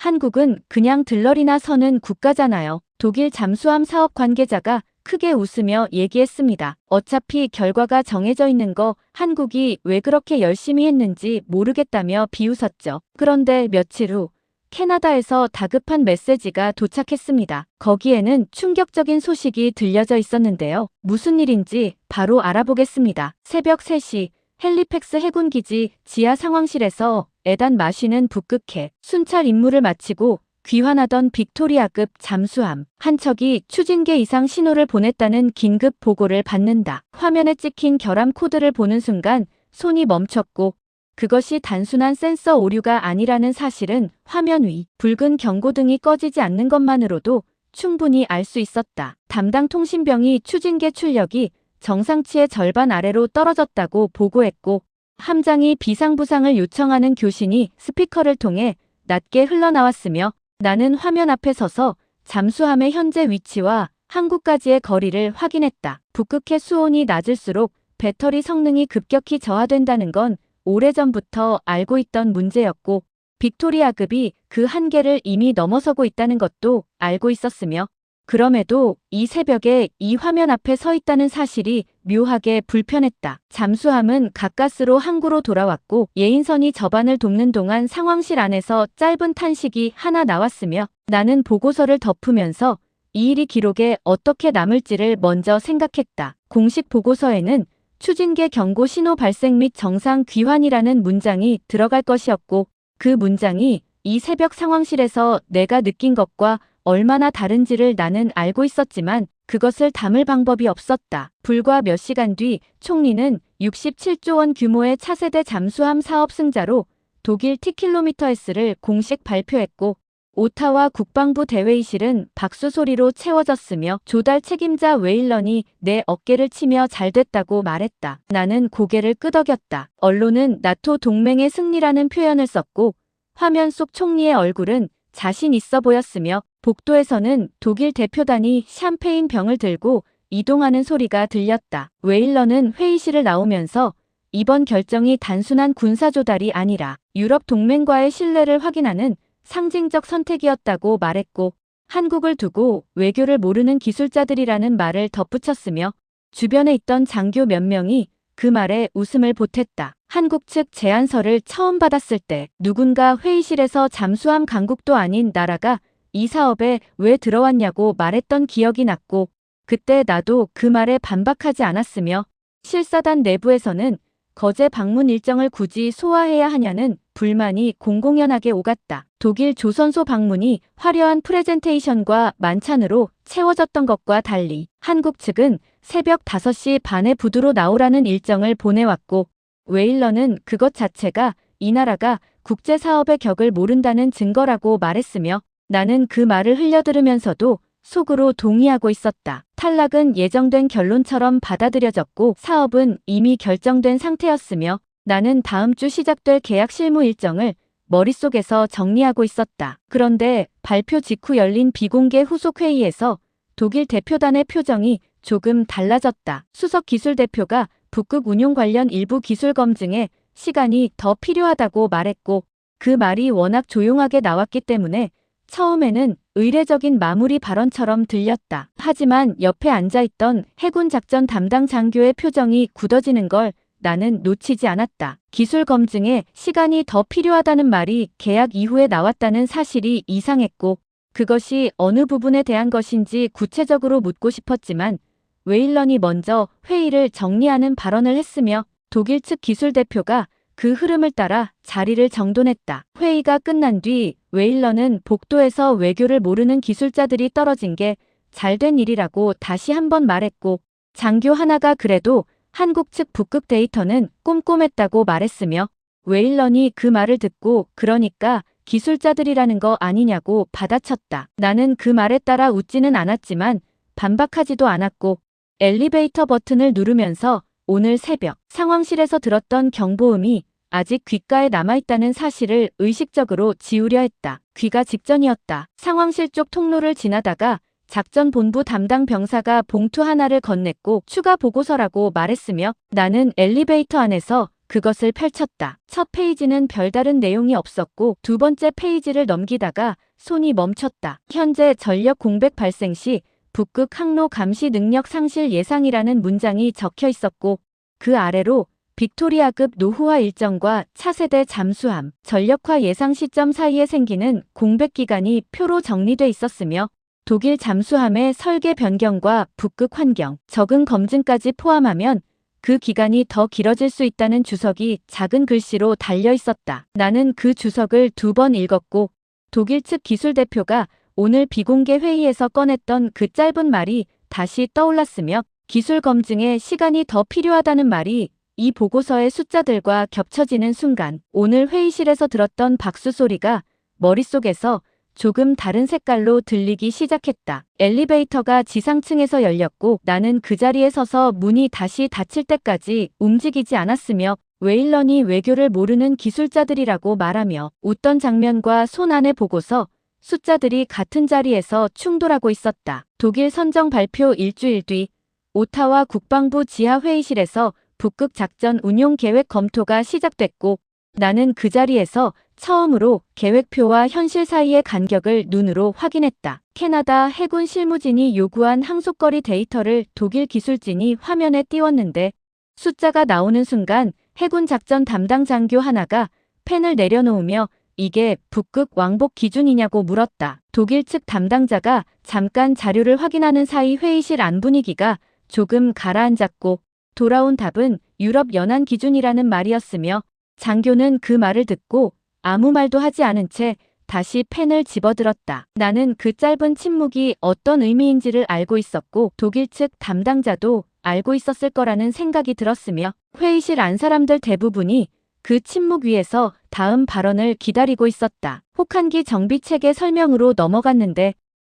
한국은 그냥 들러리나 서는 국가잖아요. 독일 잠수함 사업 관계자가 크게 웃으며 얘기했습니다. 어차피 결과가 정해져 있는 거 한국이 왜 그렇게 열심히 했는지 모르겠다며 비웃었죠. 그런데 며칠 후 캐나다에서 다급한 메시지가 도착했습니다. 거기에는 충격적인 소식이 들려져 있었는데요. 무슨 일인지 바로 알아보겠습니다. 새벽 3시 헬리팩스 해군기지 지하 상황실에서 에단 마쉬는 북극해 순찰 임무를 마치고 귀환하던 빅토리아급 잠수함 한 척이 추진계 이상 신호를 보냈다는 긴급 보고를 받는다. 화면에 찍힌 결함 코드를 보는 순간 손이 멈췄고 그것이 단순한 센서 오류가 아니라는 사실은 화면 위 붉은 경고등이 꺼지지 않는 것만으로도 충분히 알 수 있었다. 담당 통신병이 추진계 출력이 정상치의 절반 아래로 떨어졌다고 보고했고 함장이 비상부상을 요청하는 교신이 스피커를 통해 낮게 흘러나왔으며 나는 화면 앞에 서서 잠수함의 현재 위치와 항구까지의 거리를 확인했다. 북극해 수온이 낮을수록 배터리 성능이 급격히 저하된다는 건 오래전부터 알고 있던 문제였고 빅토리아급이 그 한계를 이미 넘어서고 있다는 것도 알고 있었으며 그럼에도 이 새벽에 이 화면 앞에 서 있다는 사실이 묘하게 불편했다. 잠수함은 가까스로 항구로 돌아왔고 예인선이 저반을 돕는 동안 상황실 안에서 짧은 탄식이 하나 나왔으며 나는 보고서를 덮으면서 이 일이 기록에 어떻게 남을지를 먼저 생각했다. 공식 보고서에는 추진계 경고 신호 발생 및 정상 귀환이라는 문장이 들어갈 것이었고 그 문장이 이 새벽 상황실에서 내가 느낀 것과 얼마나 다른지를 나는 알고 있었지만 그것을 담을 방법이 없었다. 불과 몇 시간 뒤 총리는 67조 원 규모의 차세대 잠수함 사업 승자로 독일 티킬로미터S를 공식 발표했고 오타와 국방부 대회의실은 박수 소리로 채워졌으며 조달 책임자 웨일런이 내 어깨를 치며 잘 됐다고 말했다. 나는 고개를 끄덕였다. 언론은 나토 동맹의 승리라는 표현을 썼고 화면 속 총리의 얼굴은 자신 있어 보였으며 복도에서는 독일 대표단이 샴페인 병을 들고 이동하는 소리가 들렸다. 웨일런은 회의실을 나오면서 이번 결정이 단순한 군사 조달이 아니라 유럽 동맹과의 신뢰를 확인하는 상징적 선택이었다고 말했고 한국을 두고 외교를 모르는 기술자들이라는 말을 덧붙였으며 주변에 있던 장교 몇 명이 그 말에 웃음을 보탰다. 한국 측 제안서를 처음 받았을 때 누군가 회의실에서 잠수함 강국도 아닌 나라가 이 사업에 왜 들어왔냐고 말했던 기억이 났고 그때 나도 그 말에 반박하지 않았으며 실사단 내부에서는 거제 방문 일정을 굳이 소화해야 하냐는 불만이 공공연하게 오갔다. 독일 조선소 방문이 화려한 프레젠테이션과 만찬으로 채워졌던 것과 달리 한국 측은 새벽 5시 반에 부두로 나오라는 일정을 보내왔고 웨일런은 그것 자체가 이 나라가 국제사업의 격을 모른다는 증거라고 말했으며 나는 그 말을 흘려들으면서도 속으로 동의하고 있었다. 탈락은 예정된 결론처럼 받아들여졌고 사업은 이미 결정된 상태였으며 나는 다음 주 시작될 계약 실무 일정을 머릿속에서 정리하고 있었다. 그런데 발표 직후 열린 비공개 후속 회의에서 독일 대표단의 표정이 조금 달라졌다. 수석 기술대표가 북극 운용 관련 일부 기술 검증에 시간이 더 필요하다고 말했고 그 말이 워낙 조용하게 나왔기 때문에 처음에는 의례적인 마무리 발언처럼 들렸다. 하지만 옆에 앉아있던 해군 작전 담당 장교의 표정이 굳어지는 걸 나는 놓치지 않았다. 기술 검증에 시간이 더 필요하다는 말이 계약 이후에 나왔다는 사실이 이상했고 그것이 어느 부분에 대한 것인지 구체적으로 묻고 싶었지만 웨일런이 먼저 회의를 정리하는 발언을 했으며 독일 측 기술대표가 그 흐름을 따라 자리를 정돈했다. 회의가 끝난 뒤 웨일런은 복도에서 외교를 모르는 기술자들이 떨어진 게 잘된 일이라고 다시 한번 말했고 장교 하나가 그래도 한국 측 북극 데이터는 꼼꼼했다고 말했으며 웨일런이 그 말을 듣고 그러니까 기술자들이라는 거 아니냐고 받아쳤다. 나는 그 말에 따라 웃지는 않았지만 반박하지도 않았고 엘리베이터 버튼을 누르면서 오늘 새벽 상황실에서 들었던 경보음이 아직 귓가에 남아있다는 사실을 의식적으로 지우려 했다. 귀가 직전이었다. 상황실 쪽 통로를 지나다가 작전본부 담당 병사가 봉투 하나를 건넸고 추가 보고서라고 말했으며 나는 엘리베이터 안에서 그것을 펼쳤다. 첫 페이지는 별다른 내용이 없었고 두 번째 페이지를 넘기다가 손이 멈췄다. 현재 전력 공백 발생 시 북극 항로 감시 능력 상실 예상이라는 문장이 적혀 있었고 그 아래로 빅토리아급 노후화 일정과 차세대 잠수함, 전력화 예상 시점 사이에 생기는 공백 기간이 표로 정리돼 있었으며 독일 잠수함의 설계 변경과 북극 환경, 적응 검증까지 포함하면 그 기간이 더 길어질 수 있다는 주석이 작은 글씨로 달려 있었다. 나는 그 주석을 2번 읽었고 독일 측 기술 대표가 오늘 비공개 회의에서 꺼냈던 그 짧은 말이 다시 떠올랐으며 기술 검증에 시간이 더 필요하다는 말이 이 보고서의 숫자들과 겹쳐지는 순간 오늘 회의실에서 들었던 박수 소리가 머릿속에서 조금 다른 색깔로 들리기 시작했다. 엘리베이터가 지상층에서 열렸고 나는 그 자리에 서서 문이 다시 닫힐 때까지 움직이지 않았으며 웨일런이 외교를 모르는 기술자들이라고 말하며 웃던 장면과 손 안의 보고서, 숫자들이 같은 자리에서 충돌하고 있었다. 독일 선정 발표 일주일 뒤 오타와 국방부 지하회의실에서 북극 작전 운용 계획 검토가 시작됐고 나는 그 자리에서 처음으로 계획표와 현실 사이의 간격을 눈으로 확인했다. 캐나다 해군 실무진이 요구한 항속거리 데이터를 독일 기술진이 화면에 띄웠는데 숫자가 나오는 순간 해군 작전 담당 장교 하나가 펜을 내려놓으며 이게 북극 왕복 기준이냐고 물었다. 독일 측 담당자가 잠깐 자료를 확인하는 사이 회의실 안 분위기가 조금 가라앉았고 돌아온 답은 유럽 연안 기준이라는 말이었으며 장교는 그 말을 듣고 아무 말도 하지 않은 채 다시 펜을 집어들었다. 나는 그 짧은 침묵이 어떤 의미인지를 알고 있었고 독일 측 담당자도 알고 있었을 거라는 생각이 들었으며 회의실 안 사람들 대부분이 그 침묵 위에서 다음 발언을 기다리고 있었다. 혹한기 정비체계 설명으로 넘어갔는데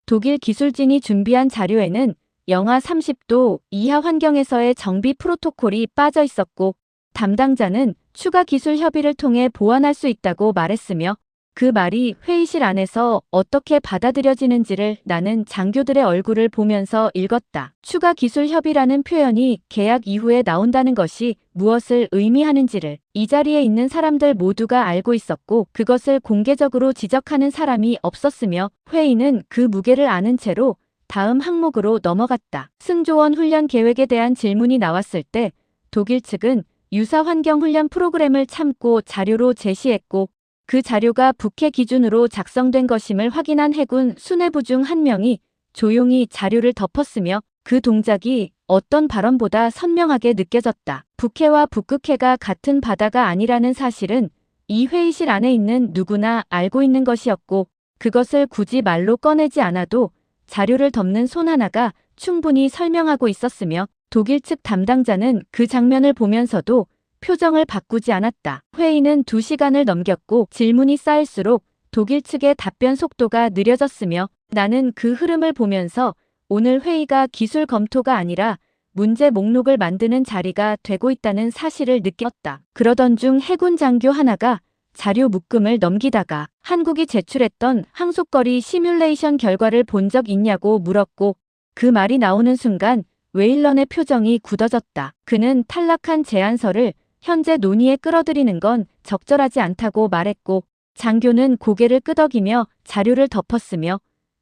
독일 기술진이 준비한 자료에는 영하 30도 이하 환경에서의 정비 프로토콜이 빠져 있었고 담당자는 추가 기술 협의를 통해 보완할 수 있다고 말했으며 그 말이 회의실 안에서 어떻게 받아들여지는지를 나는 장교들의 얼굴을 보면서 읽었다. 추가 기술 협의라는 표현이 계약 이후에 나온다는 것이 무엇을 의미하는지를 이 자리에 있는 사람들 모두가 알고 있었고 그것을 공개적으로 지적하는 사람이 없었으며 회의는 그 무게를 아는 채로 다음 항목으로 넘어갔다. 승조원 훈련 계획에 대한 질문이 나왔을 때 독일 측은 유사 환경 훈련 프로그램을 참고 자료로 제시했고 그 자료가 북해 기준으로 작성된 것임을 확인한 해군 수뇌부 중 한 명이 조용히 자료를 덮었으며 그 동작이 어떤 발언보다 선명하게 느껴졌다. 북해와 북극해가 같은 바다가 아니라는 사실은 이 회의실 안에 있는 누구나 알고 있는 것이었고 그것을 굳이 말로 꺼내지 않아도 자료를 덮는 손 하나가 충분히 설명하고 있었으며 독일 측 담당자는 그 장면을 보면서도 표정을 바꾸지 않았다. 회의는 2시간을 넘겼고 질문이 쌓일수록 독일 측의 답변 속도가 느려졌으며 나는 그 흐름을 보면서 오늘 회의가 기술 검토가 아니라 문제 목록을 만드는 자리가 되고 있다는 사실을 느꼈다. 그러던 중 해군 장교 하나가 자료 묶음을 넘기다가 한국이 제출했던 항속거리 시뮬레이션 결과를 본 적 있냐고 물었고 그 말이 나오는 순간 웨일런의 표정이 굳어졌다. 그는 탈락한 제안서를 현재 논의에 끌어들이는 건 적절하지 않다고 말했고 장교는 고개를 끄덕이며 자료를 덮었으며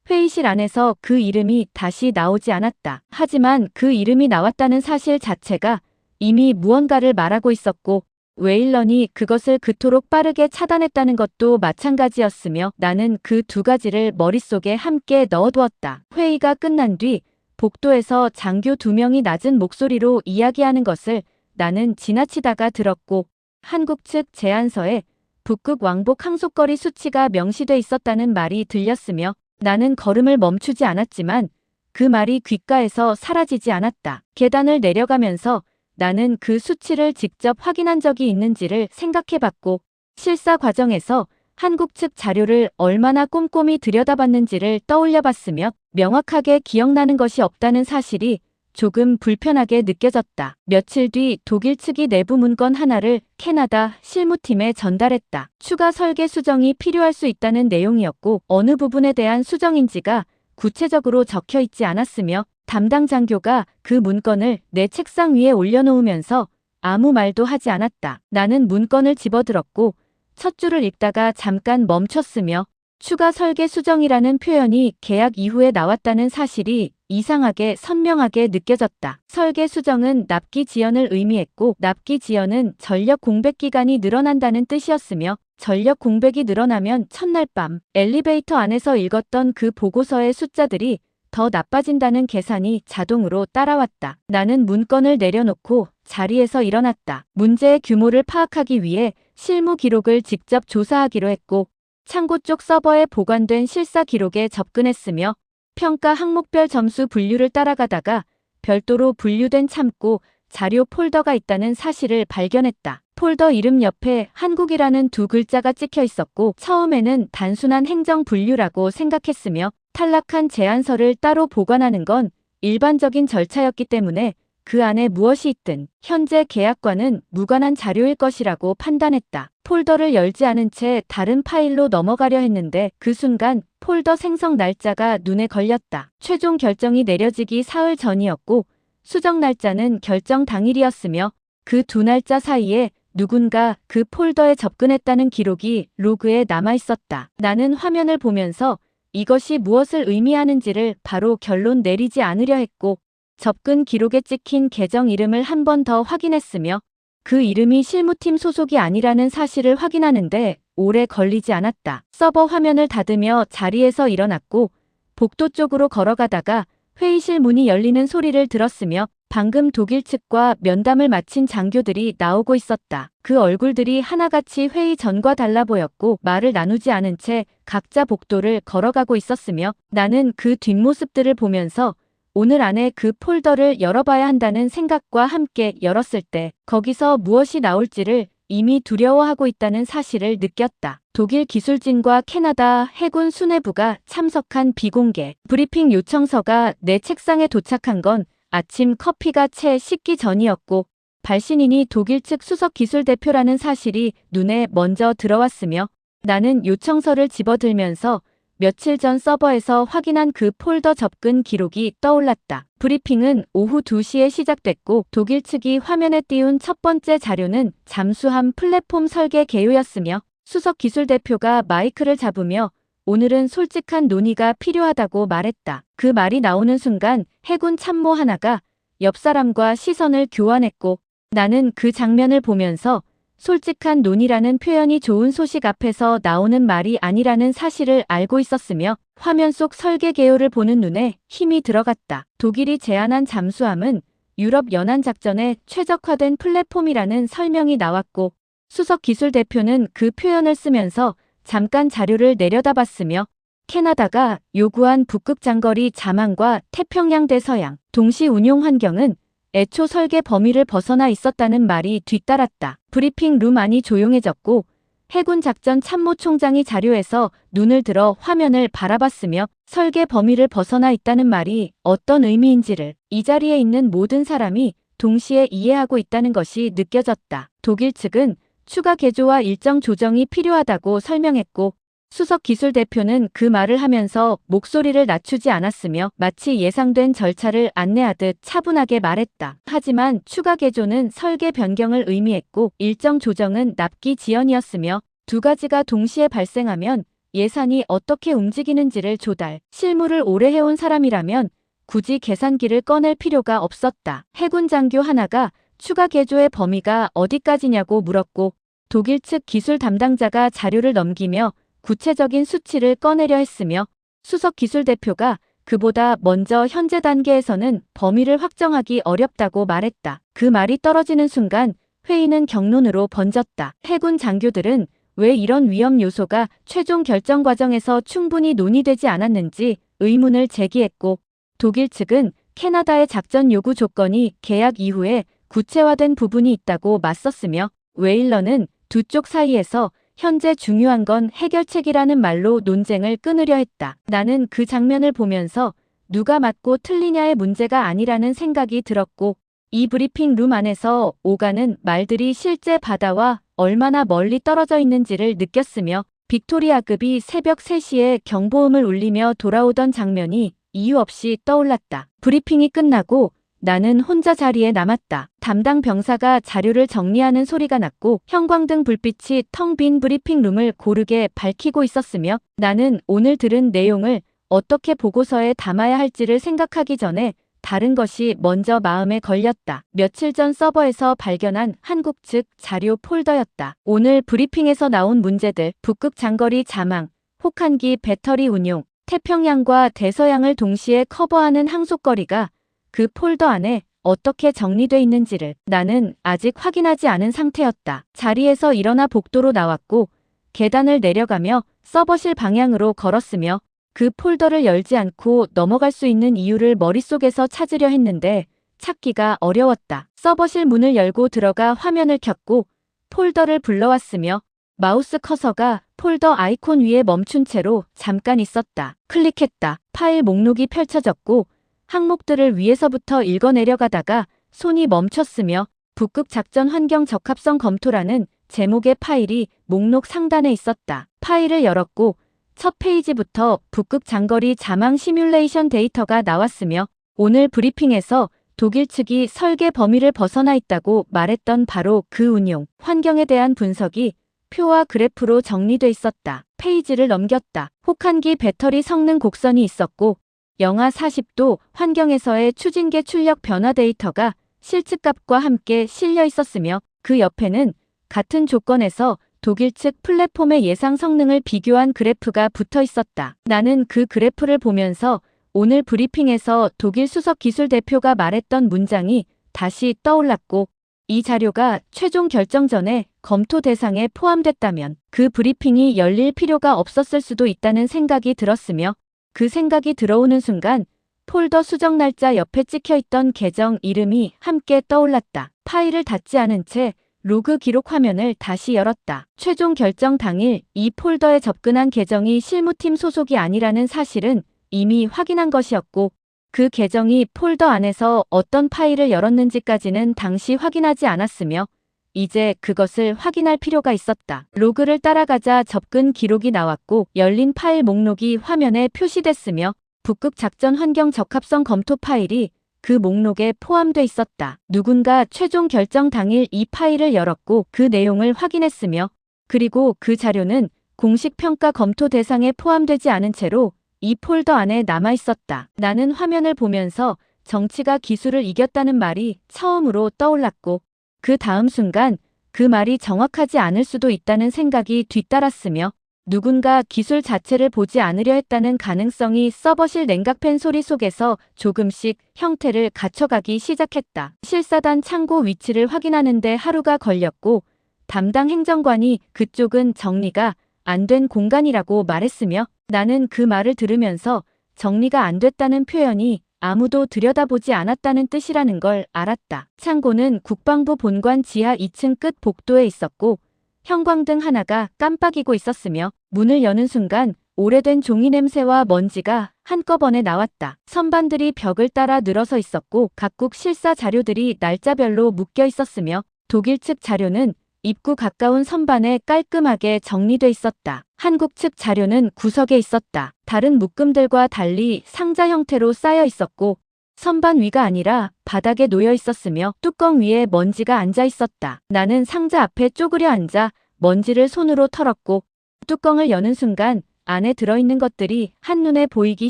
회의실 안에서 그 이름이 다시 나오지 않았다. 하지만 그 이름이 나왔다는 사실 자체가 이미 무언가를 말하고 있었고 웨일런이 그것을 그토록 빠르게 차단했다는 것도 마찬가지였으며 나는 그 두 가지를 머릿속에 함께 넣어두었다. 회의가 끝난 뒤 복도에서 장교 2명이 낮은 목소리로 이야기하는 것을 나는 지나치다가 들었고 한국 측 제안서에 북극 왕복 항속거리 수치가 명시돼 있었다는 말이 들렸으며 나는 걸음을 멈추지 않았지만 그 말이 귓가에서 사라지지 않았다. 계단을 내려가면서 나는 그 수치를 직접 확인한 적이 있는지를 생각해봤고 실사 과정에서 한국 측 자료를 얼마나 꼼꼼히 들여다봤는지를 떠올려봤으며 명확하게 기억나는 것이 없다는 사실이 조금 불편하게 느껴졌다. 며칠 뒤 독일 측이 내부 문건 하나를 캐나다 실무팀에 전달했다. 추가 설계 수정이 필요할 수 있다는 내용이었고 어느 부분에 대한 수정인지가 구체적으로 적혀 있지 않았으며 담당 장교가 그 문건을 내 책상 위에 올려놓으면서 아무 말도 하지 않았다. 나는 문건을 집어들었고 첫 줄을 읽다가 잠깐 멈췄으며 추가 설계 수정이라는 표현이 계약 이후에 나왔다는 사실이 이상하게 선명하게 느껴졌다. 설계 수정은 납기 지연을 의미했고 납기 지연은 전력 공백 기간이 늘어난다는 뜻이었으며 전력 공백이 늘어나면 첫날 밤 엘리베이터 안에서 읽었던 그 보고서의 숫자들이 더 나빠진다는 계산이 자동으로 따라왔다. 나는 문건을 내려놓고 자리에서 일어났다. 문제의 규모를 파악하기 위해 실무 기록을 직접 조사하기로 했고 창고 쪽 서버에 보관된 실사 기록에 접근했으며 평가 항목별 점수 분류를 따라가다가 별도로 분류된 창고 자료 폴더가 있다는 사실을 발견했다. 폴더 이름 옆에 한국이라는 두 글자가 찍혀 있었고 처음에는 단순한 행정 분류라고 생각했으며 탈락한 제안서를 따로 보관하는 건 일반적인 절차였기 때문에 그 안에 무엇이 있든 현재 계약과는 무관한 자료일 것이라고 판단했다. 폴더를 열지 않은 채 다른 파일로 넘어가려 했는데 그 순간 폴더 생성 날짜가 눈에 걸렸다. 최종 결정이 내려지기 사흘 전이었고 수정 날짜는 결정 당일이었으며 그 두 날짜 사이에 누군가 그 폴더에 접근했다는 기록이 로그에 남아 있었다. 나는 화면을 보면서 이것이 무엇을 의미하는지를 바로 결론 내리지 않으려 했고 접근 기록에 찍힌 계정 이름을 한 번 더 확인했으며 그 이름이 실무팀 소속이 아니라는 사실을 확인하는데 오래 걸리지 않았다. 서버 화면을 닫으며 자리에서 일어났고 복도 쪽으로 걸어가다가 회의실 문이 열리는 소리를 들었으며 방금 독일 측과 면담을 마친 장교들이 나오고 있었다. 그 얼굴들이 하나같이 회의 전과 달라 보였고 말을 나누지 않은 채 각자 복도를 걸어가고 있었으며 나는 그 뒷모습들을 보면서 오늘 안에 그 폴더를 열어봐야 한다는 생각과 함께 열었을 때 거기서 무엇이 나올지를 이미 두려워하고 있다는 사실을 느꼈다. 독일 기술진과 캐나다 해군 수뇌부가 참석한 비공개 브리핑 요청서가 내 책상에 도착한 건 아침 커피가 채 식기 전이었고 발신인이 독일 측 수석 기술 대표라는 사실이 눈에 먼저 들어왔으며 나는 요청서를 집어들면서 며칠 전 서버에서 확인한 그 폴더 접근 기록이 떠올랐다. 브리핑은 오후 2시에 시작됐고 독일 측이 화면에 띄운 첫 번째 자료는 잠수함 플랫폼 설계 개요였으며 수석 기술 대표가 마이크를 잡으며 오늘은 솔직한 논의가 필요하다고 말했다. 그 말이 나오는 순간 해군 참모 하나가 옆 사람과 시선을 교환했고 나는 그 장면을 보면서 솔직한 논의라는 표현이 좋은 소식 앞에서 나오는 말이 아니라는 사실을 알고 있었으며 화면 속 설계 개요를 보는 눈에 힘이 들어갔다. 독일이 제안한 잠수함은 유럽 연안 작전에 최적화된 플랫폼이라는 설명이 나왔고 수석 기술 대표는 그 표현을 쓰면서 잠깐 자료를 내려다봤으며 캐나다가 요구한 북극 장거리 자망과 태평양 대서양 동시 운용 환경은 애초 설계 범위를 벗어나 있었다는 말이 뒤따랐다. 브리핑 룸 안이 조용해졌고 해군 작전 참모총장이 자료에서 눈을 들어 화면을 바라봤으며 설계 범위를 벗어나 있다는 말이 어떤 의미인지를 이 자리에 있는 모든 사람이 동시에 이해하고 있다는 것이 느껴졌다. 독일 측은 추가 개조와 일정 조정이 필요하다고 설명했고 수석 기술 대표는 그 말을 하면서 목소리를 낮추지 않았으며 마치 예상된 절차를 안내하듯 차분하게 말했다. 하지만 추가 개조는 설계 변경을 의미했고 일정 조정은 납기 지연이었으며 두 가지가 동시에 발생하면 예산이 어떻게 움직이는지를 조달, 실무를 오래 해온 사람이라면 굳이 계산기를 꺼낼 필요가 없었다. 해군 장교 하나가 추가 개조의 범위가 어디까지냐고 물었고 독일 측 기술 담당자가 자료를 넘기며 구체적인 수치를 꺼내려 했으며 수석 기술 대표가 그보다 먼저 현재 단계에서는 범위를 확정하기 어렵다고 말했다. 그 말이 떨어지는 순간 회의는 격론으로 번졌다. 해군 장교들은 왜 이런 위험 요소가 최종 결정 과정에서 충분히 논의되지 않았는지 의문을 제기했고 독일 측은 캐나다의 작전 요구 조건이 계약 이후에 구체화된 부분이 있다고 맞섰으며 웨일러는 두 쪽 사이에서 현재 중요한 건 해결책이라는 말로 논쟁을 끊으려 했다. 나는 그 장면을 보면서 누가 맞고 틀리냐의 문제가 아니라는 생각이 들었고 이 브리핑 룸 안에서 오가는 말들이 실제 바다와 얼마나 멀리 떨어져 있는지를 느꼈으며 빅토리아급이 새벽 3시에 경보음을 울리며 돌아오던 장면이 이유 없이 떠올랐다. 브리핑이 끝나고 나는 혼자 자리에 남았다. 담당 병사가 자료를 정리하는 소리가 났고 형광등 불빛이 텅 빈 브리핑룸을 고르게 밝히고 있었으며 나는 오늘 들은 내용을 어떻게 보고서에 담아야 할지를 생각하기 전에 다른 것이 먼저 마음에 걸렸다. 며칠 전 서버에서 발견한 한국 측 자료 폴더였다. 오늘 브리핑에서 나온 문제들, 북극 장거리 자망, 혹한기 배터리 운용, 태평양과 대서양을 동시에 커버하는 항속거리가 그 폴더 안에 어떻게 정리돼 있는지를 나는 아직 확인하지 않은 상태였다. 자리에서 일어나 복도로 나왔고 계단을 내려가며 서버실 방향으로 걸었으며 그 폴더를 열지 않고 넘어갈 수 있는 이유를 머릿속에서 찾으려 했는데 찾기가 어려웠다. 서버실 문을 열고 들어가 화면을 켰고 폴더를 불러왔으며 마우스 커서가 폴더 아이콘 위에 멈춘 채로 잠깐 있었다. 클릭했다. 파일 목록이 펼쳐졌고 항목들을 위에서부터 읽어내려가다가 손이 멈췄으며 북극 작전 환경 적합성 검토라는 제목의 파일이 목록 상단에 있었다. 파일을 열었고 첫 페이지부터 북극 장거리 자망 시뮬레이션 데이터가 나왔으며 오늘 브리핑에서 독일 측이 설계 범위를 벗어나 있다고 말했던 바로 그 운용, 환경에 대한 분석이 표와 그래프로 정리돼 있었다. 페이지를 넘겼다. 혹한기 배터리 성능 곡선이 있었고 영하 40도 환경에서의 추진계 출력 변화 데이터가 실측값과 함께 실려 있었으며 그 옆에는 같은 조건에서 독일 측 플랫폼의 예상 성능을 비교한 그래프가 붙어 있었다. 나는 그 그래프를 보면서 오늘 브리핑에서 독일 수석 기술 대표가 말했던 문장이 다시 떠올랐고 이 자료가 최종 결정 전에 검토 대상에 포함됐다면 그 브리핑이 열릴 필요가 없었을 수도 있다는 생각이 들었으며 그 생각이 들어오는 순간 폴더 수정 날짜 옆에 찍혀있던 계정 이름이 함께 떠올랐다. 파일을 닫지 않은 채 로그 기록 화면을 다시 열었다. 최종 결정 당일 이 폴더에 접근한 계정이 실무팀 소속이 아니라는 사실은 이미 확인한 것이었고 그 계정이 폴더 안에서 어떤 파일을 열었는지까지는 당시 확인하지 않았으며 이제 그것을 확인할 필요가 있었다. 로그를 따라가자 접근 기록이 나왔고 열린 파일 목록이 화면에 표시됐으며 북극 작전 환경 적합성 검토 파일이 그 목록에 포함돼 있었다. 누군가 최종 결정 당일 이 파일을 열었고 그 내용을 확인했으며 그리고 그 자료는 공식 평가 검토 대상에 포함되지 않은 채로 이 폴더 안에 남아 있었다. 나는 화면을 보면서 정치가 기술을 이겼다는 말이 처음으로 떠올랐고 그 다음 순간 그 말이 정확하지 않을 수도 있다는 생각이 뒤따랐으며 누군가 기술 자체를 보지 않으려 했다는 가능성이 서버실 냉각팬 소리 속에서 조금씩 형태를 갖춰가기 시작했다. 실사단 창고 위치를 확인하는데 하루가 걸렸고 담당 행정관이 그쪽은 정리가 안 된 공간이라고 말했으며 나는 그 말을 들으면서 정리가 안 됐다는 표현이 아무도 들여다보지 않았다는 뜻이라는 걸 알았다. 창고는 국방부 본관 지하 2층 끝 복도에 있었고 형광등 하나가 깜빡이고 있었으며 문을 여는 순간 오래된 종이 냄새와 먼지가 한꺼번에 나왔다. 선반들이 벽을 따라 늘어서 있었고 각국 실사 자료들이 날짜별로 묶여 있었으며 독일 측 자료는 입구 가까운 선반에 깔끔하게 정리돼 있었다. 한국 측 자료는 구석에 있었다. 다른 묶음들과 달리 상자 형태로 쌓여 있었고 선반 위가 아니라 바닥에 놓여 있었으며 뚜껑 위에 먼지가 앉아 있었다. 나는 상자 앞에 쪼그려 앉아 먼지를 손으로 털었고 뚜껑을 여는 순간 안에 들어있는 것들이 한눈에 보이기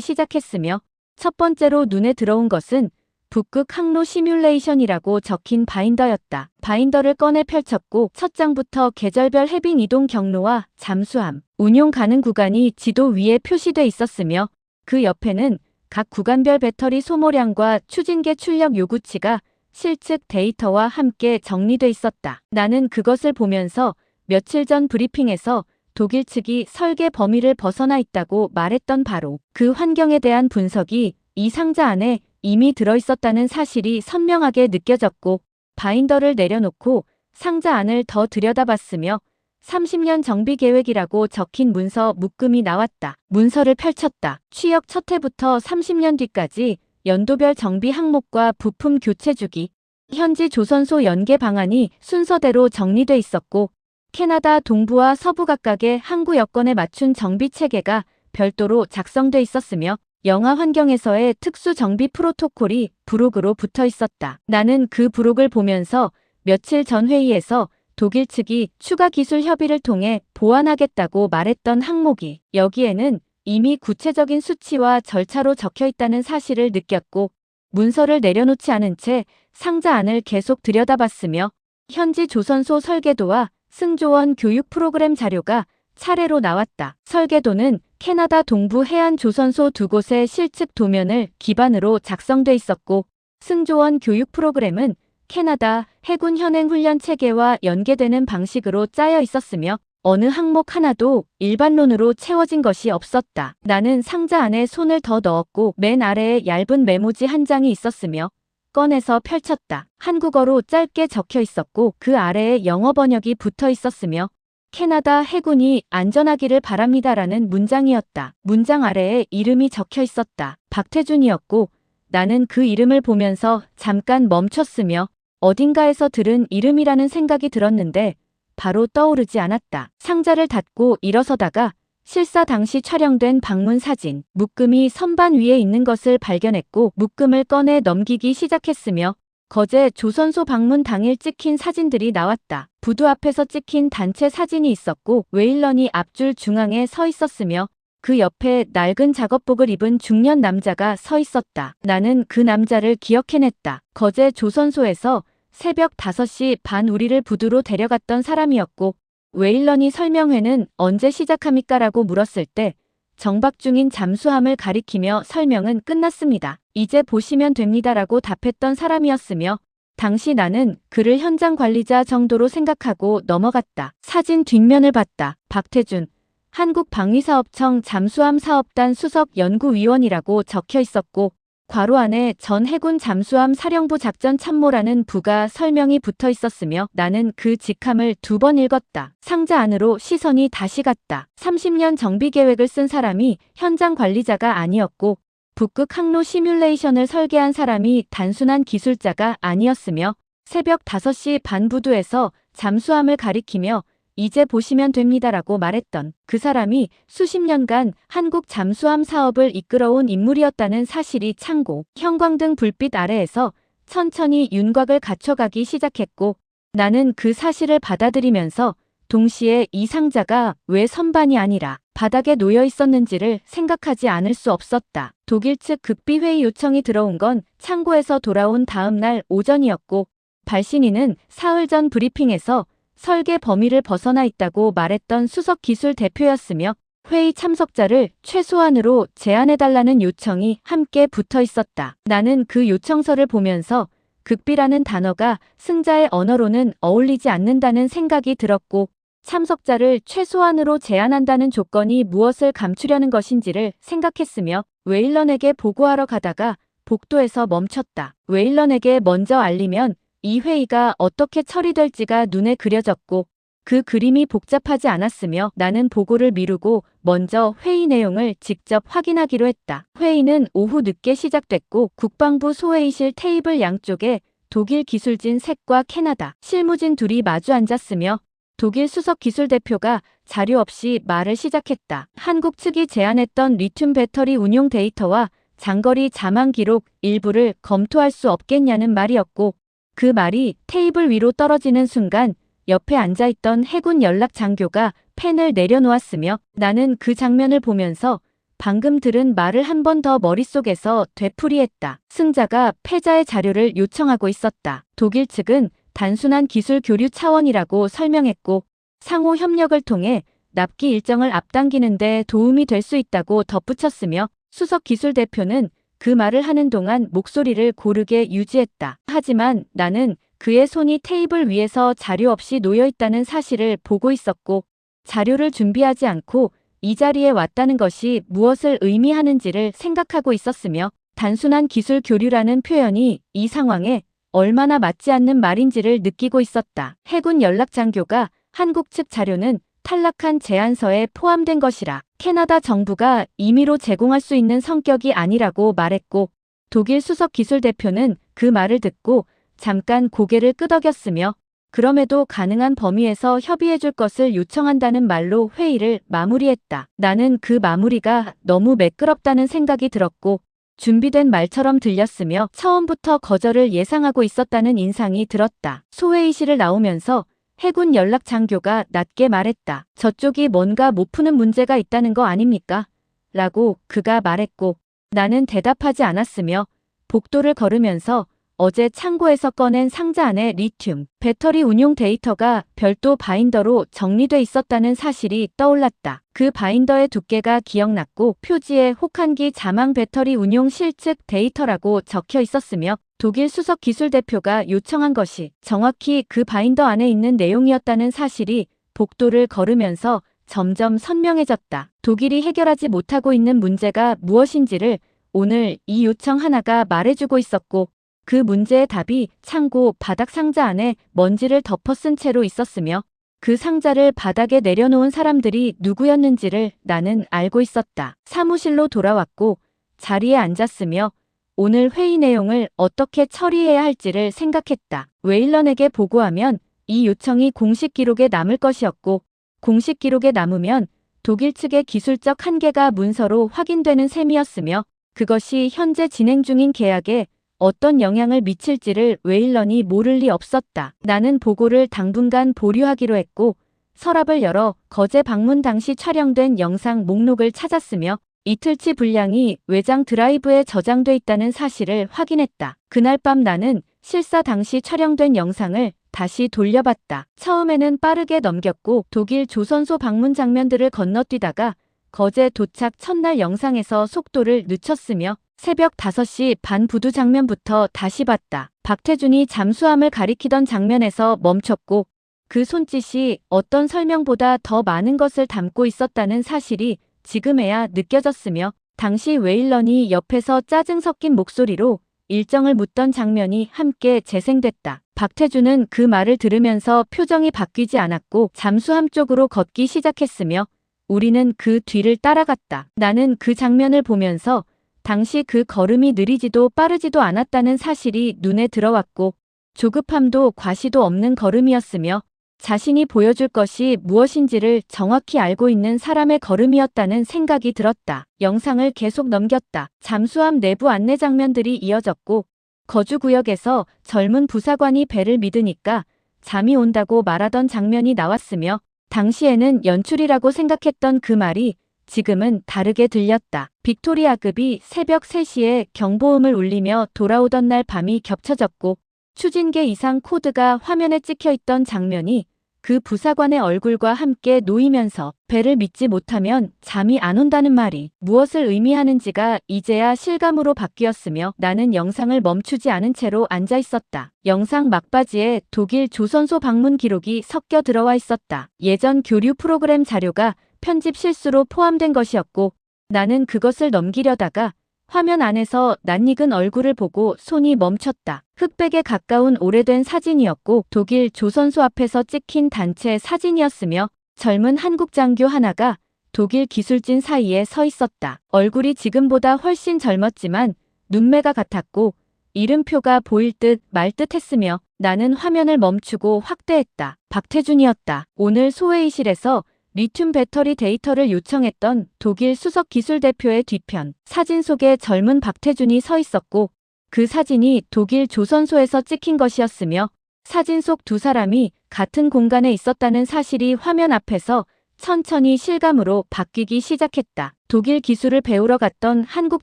시작했으며 첫 번째로 눈에 들어온 것은 북극 항로 시뮬레이션이라고 적힌 바인더였다. 바인더를 꺼내 펼쳤고 첫 장부터 계절별 해빙 이동 경로와 잠수함, 운용 가능 구간이 지도 위에 표시돼 있었으며 그 옆에는 각 구간별 배터리 소모량과 추진계 출력 요구치가 실측 데이터와 함께 정리돼 있었다. 나는 그것을 보면서 며칠 전 브리핑에서 독일 측이 설계 범위를 벗어나 있다고 말했던 바로 그 환경에 대한 분석이 이 상자 안에 이미 들어있었다는 사실이 선명하게 느껴졌고 바인더를 내려놓고 상자 안을 더 들여다봤으며 30년 정비 계획이라고 적힌 문서 묶음이 나왔다. 문서를 펼쳤다. 취역 첫 해부터 30년 뒤까지 연도별 정비 항목과 부품 교체 주기, 현지 조선소 연계 방안이 순서대로 정리돼 있었고 캐나다 동부와 서부 각각의 항구 여건에 맞춘 정비 체계가 별도로 작성돼 있었으며 영화 환경에서의 특수 정비 프로토콜이 부록으로 붙어 있었다. 나는 그 부록을 보면서 며칠 전 회의에서 독일 측이 추가 기술 협의를 통해 보완하겠다고 말했던 항목이 여기에는 이미 구체적인 수치와 절차로 적혀 있다는 사실을 느꼈고 문서를 내려놓지 않은 채 상자 안을 계속 들여다봤으며 현지 조선소 설계도와 승조원 교육 프로그램 자료가 차례로 나왔다. 설계도는 캐나다 동부 해안 조선소 두 곳의 실측 도면을 기반으로 작성돼 있었고 승조원 교육 프로그램은 캐나다 해군 현행 훈련 체계와 연계되는 방식으로 짜여 있었으며 어느 항목 하나도 일반론으로 채워진 것이 없었다. 나는 상자 안에 손을 더 넣었고 맨 아래에 얇은 메모지 한 장이 있었으며 꺼내서 펼쳤다. 한국어로 짧게 적혀 있었고 그 아래에 영어 번역이 붙어 있었으며 캐나다 해군이 안전하기를 바랍니다라는 문장이었다. 문장 아래에 이름이 적혀 있었다. 박태준이었고 나는 그 이름을 보면서 잠깐 멈췄으며 어딘가에서 들은 이름이라는 생각이 들었는데 바로 떠오르지 않았다. 상자를 닫고 일어서다가 실사 당시 촬영된 방문 사진, 묶음이 선반 위에 있는 것을 발견했고 묶음을 꺼내 넘기기 시작했으며 거제 조선소 방문 당일 찍힌 사진들이 나왔다. 부두 앞에서 찍힌 단체 사진이 있었고 웨일런이 앞줄 중앙에 서 있었으며 그 옆에 낡은 작업복을 입은 중년 남자가 서 있었다. 나는 그 남자를 기억해냈다. 거제 조선소에서 새벽 5시 반 우리를 부두로 데려갔던 사람이었고 웨일런이 설명회는 언제 시작합니까? 라고 물었을 때 정박 중인 잠수함을 가리키며 설명은 끝났습니다. 이제 보시면 됩니다. 라고 답했던 사람이었으며 당시 나는 그를 현장 관리자 정도로 생각하고 넘어갔다. 사진 뒷면을 봤다. 박태준, 한국방위사업청 잠수함 사업단 수석 연구위원이라고 적혀 있었고 괄호 안에 전 해군 잠수함 사령부 작전 참모라는 부가 설명이 붙어 있었으며 나는 그 직함을 2번 읽었다. 상자 안으로 시선이 다시 갔다. 30년 정비 계획을 쓴 사람이 현장 관리자가 아니었고 북극 항로 시뮬레이션을 설계한 사람이 단순한 기술자가 아니었으며 새벽 5시 반 부두에서 잠수함을 가리키며 이제 보시면 됩니다라고 말했던 그 사람이 수십 년간 한국 잠수함 사업을 이끌어온 인물이었다는 사실이 창고, 형광등 불빛 아래에서 천천히 윤곽을 갖춰가기 시작했고 나는 그 사실을 받아들이면서 동시에 이 상자가 왜 선반이 아니라 바닥에 놓여 있었는지를 생각하지 않을 수 없었다. 독일 측 극비회의 요청이 들어온 건 창고에서 돌아온 다음 날 오전이었고 발신인은 사흘 전 브리핑에서 설계 범위를 벗어나 있다고 말했던 수석 기술 대표였으며 회의 참석자를 최소한으로 제한해달라는 요청이 함께 붙어 있었다. 나는 그 요청서를 보면서 극비라는 단어가 승자의 언어로는 어울리지 않는다는 생각이 들었고 참석자를 최소한으로 제한한다는 조건이 무엇을 감추려는 것인지를 생각했으며 웨일런에게 보고하러 가다가 복도에서 멈췄다. 웨일런에게 먼저 알리면 이 회의가 어떻게 처리될지가 눈에 그려졌고 그 그림이 복잡하지 않았으며 나는 보고를 미루고 먼저 회의 내용을 직접 확인하기로 했다. 회의는 오후 늦게 시작됐고 국방부 소회의실 테이블 양쪽에 독일 기술진 셋과 캐나다 실무진 둘이 마주 앉았으며 독일 수석 기술 대표가 자료 없이 말을 시작했다. 한국 측이 제안했던 리튬 배터리 운용 데이터와 장거리 자망 기록 일부를 검토할 수 없겠냐는 말이었고 그 말이 테이블 위로 떨어지는 순간 옆에 앉아있던 해군 연락 장교가 펜을 내려놓았으며 나는 그 장면을 보면서 방금 들은 말을 한 번 더 머릿속에서 되풀이했다. 승자가 패자의 자료를 요청하고 있었다. 독일 측은 단순한 기술 교류 차원이라고 설명했고 상호 협력을 통해 납기 일정을 앞당기는 데 도움이 될 수 있다고 덧붙였으며 수석 기술 대표는 그 말을 하는 동안 목소리를 고르게 유지했다. 하지만 나는 그의 손이 테이블 위에서 자료 없이 놓여 있다는 사실을 보고 있었고 자료를 준비하지 않고 이 자리에 왔다는 것이 무엇을 의미하는지를 생각하고 있었으며 단순한 기술 교류라는 표현이 이 상황에 얼마나 맞지 않는 말인지를 느끼고 있었다. 해군 연락 장교가 한국 측 자료는 탈락한 제안서에 포함된 것이라 캐나다 정부가 임의로 제공할 수 있는 성격이 아니라고 말했고 독일 수석 기술 대표는 그 말을 듣고 잠깐 고개를 끄덕였으며 그럼에도 가능한 범위에서 협의해줄 것을 요청한다는 말로 회의를 마무리했다. 나는 그 마무리가 너무 매끄럽다는 생각이 들었고 준비된 말처럼 들렸으며 처음부터 거절을 예상하고 있었다는 인상이 들었다. 소회의실을 나오면서 해군 연락 장교가 낮게 말했다. 저쪽이 뭔가 못 푸는 문제가 있다는 거 아닙니까? 라고 그가 말했고 나는 대답하지 않았으며 복도를 걸으면서 어제 창고에서 꺼낸 상자 안에 리튬, 배터리 운용 데이터가 별도 바인더로 정리돼 있었다는 사실이 떠올랐다. 그 바인더의 두께가 기억났고 표지에 혹한기 자망 배터리 운용 실측 데이터라고 적혀 있었으며 독일 수석 기술 대표가 요청한 것이 정확히 그 바인더 안에 있는 내용이었다는 사실이 복도를 걸으면서 점점 선명해졌다. 독일이 해결하지 못하고 있는 문제가 무엇인지를 오늘 이 요청 하나가 말해주고 있었고 그 문제의 답이 창고 바닥 상자 안에 먼지를 덮어 쓴 채로 있었으며 그 상자를 바닥에 내려놓은 사람들이 누구였는지를 나는 알고 있었다. 사무실로 돌아왔고 자리에 앉았으며 오늘 회의 내용을 어떻게 처리해야 할지를 생각했다. 웨일런에게 보고하면 이 요청이 공식 기록에 남을 것이었고 공식 기록에 남으면 독일 측의 기술적 한계가 문서로 확인되는 셈이었으며 그것이 현재 진행 중인 계약에 어떤 영향을 미칠지를 웨일런이 모를 리 없었다. 나는 보고를 당분간 보류하기로 했고 서랍을 열어 거제 방문 당시 촬영된 영상 목록을 찾았으며 이틀치 분량이 외장 드라이브에 저장돼 있다는 사실을 확인했다. 그날 밤 나는 실사 당시 촬영된 영상을 다시 돌려봤다. 처음에는 빠르게 넘겼고 독일 조선소 방문 장면들을 건너뛰다가 거제 도착 첫날 영상에서 속도를 늦췄으며 새벽 5시 반 부두 장면부터 다시 봤다. 박태준이 잠수함을 가리키던 장면에서 멈췄고 그 손짓이 어떤 설명보다 더 많은 것을 담고 있었다는 사실이 지금에야 느껴졌으며 당시 웨일런이 옆에서 짜증 섞인 목소리로 일정을 묻던 장면이 함께 재생됐다. 박태준은 그 말을 들으면서 표정이 바뀌지 않았고 잠수함 쪽으로 걷기 시작했으며 우리는 그 뒤를 따라갔다. 나는 그 장면을 보면서 당시 그 걸음이 느리지도 빠르지도 않았다는 사실이 눈에 들어왔고 조급함도 과시도 없는 걸음이었으며 자신이 보여줄 것이 무엇인지를 정확히 알고 있는 사람의 걸음이었다는 생각이 들었다. 영상을 계속 넘겼다. 잠수함 내부 안내 장면들이 이어졌고 거주구역에서 젊은 부사관이 배를 믿으니까 잠이 온다고 말하던 장면이 나왔으며 당시에는 연출이라고 생각했던 그 말이 지금은 다르게 들렸다. 빅토리아급이 새벽 3시에 경보음을 울리며 돌아오던 날 밤이 겹쳐졌고 추진계 이상 코드가 화면에 찍혀있던 장면이 그 부사관의 얼굴과 함께 놓이면서 배를 믿지 못하면 잠이 안 온다는 말이 무엇을 의미하는지가 이제야 실감으로 바뀌었으며 나는 영상을 멈추지 않은 채로 앉아 있었다. 영상 막바지에 독일 조선소 방문 기록이 섞여 들어와 있었다. 예전 교류 프로그램 자료가 편집 실수로 포함된 것이었고 나는 그것을 넘기려다가 화면 안에서 낯익은 얼굴을 보고 손이 멈췄다. 흑백에 가까운 오래된 사진이었고 독일 조선소 앞에서 찍힌 단체 사진이었으며 젊은 한국 장교 하나가 독일 기술진 사이에 서 있었다. 얼굴이 지금보다 훨씬 젊었지만 눈매가 같았고 이름표가 보일 듯 말 듯 했으며 나는 화면을 멈추고 확대했다. 박태준이었다. 오늘 소회의실에서 리튬 배터리 데이터를 요청했던 독일 수석 기술 대표의 뒤편 사진 속에 젊은 박태준이 서 있었고 그 사진이 독일 조선소에서 찍힌 것이었으며 사진 속 두 사람이 같은 공간에 있었다는 사실이 화면 앞에서 천천히 실감으로 바뀌기 시작했다. 독일 기술을 배우러 갔던 한국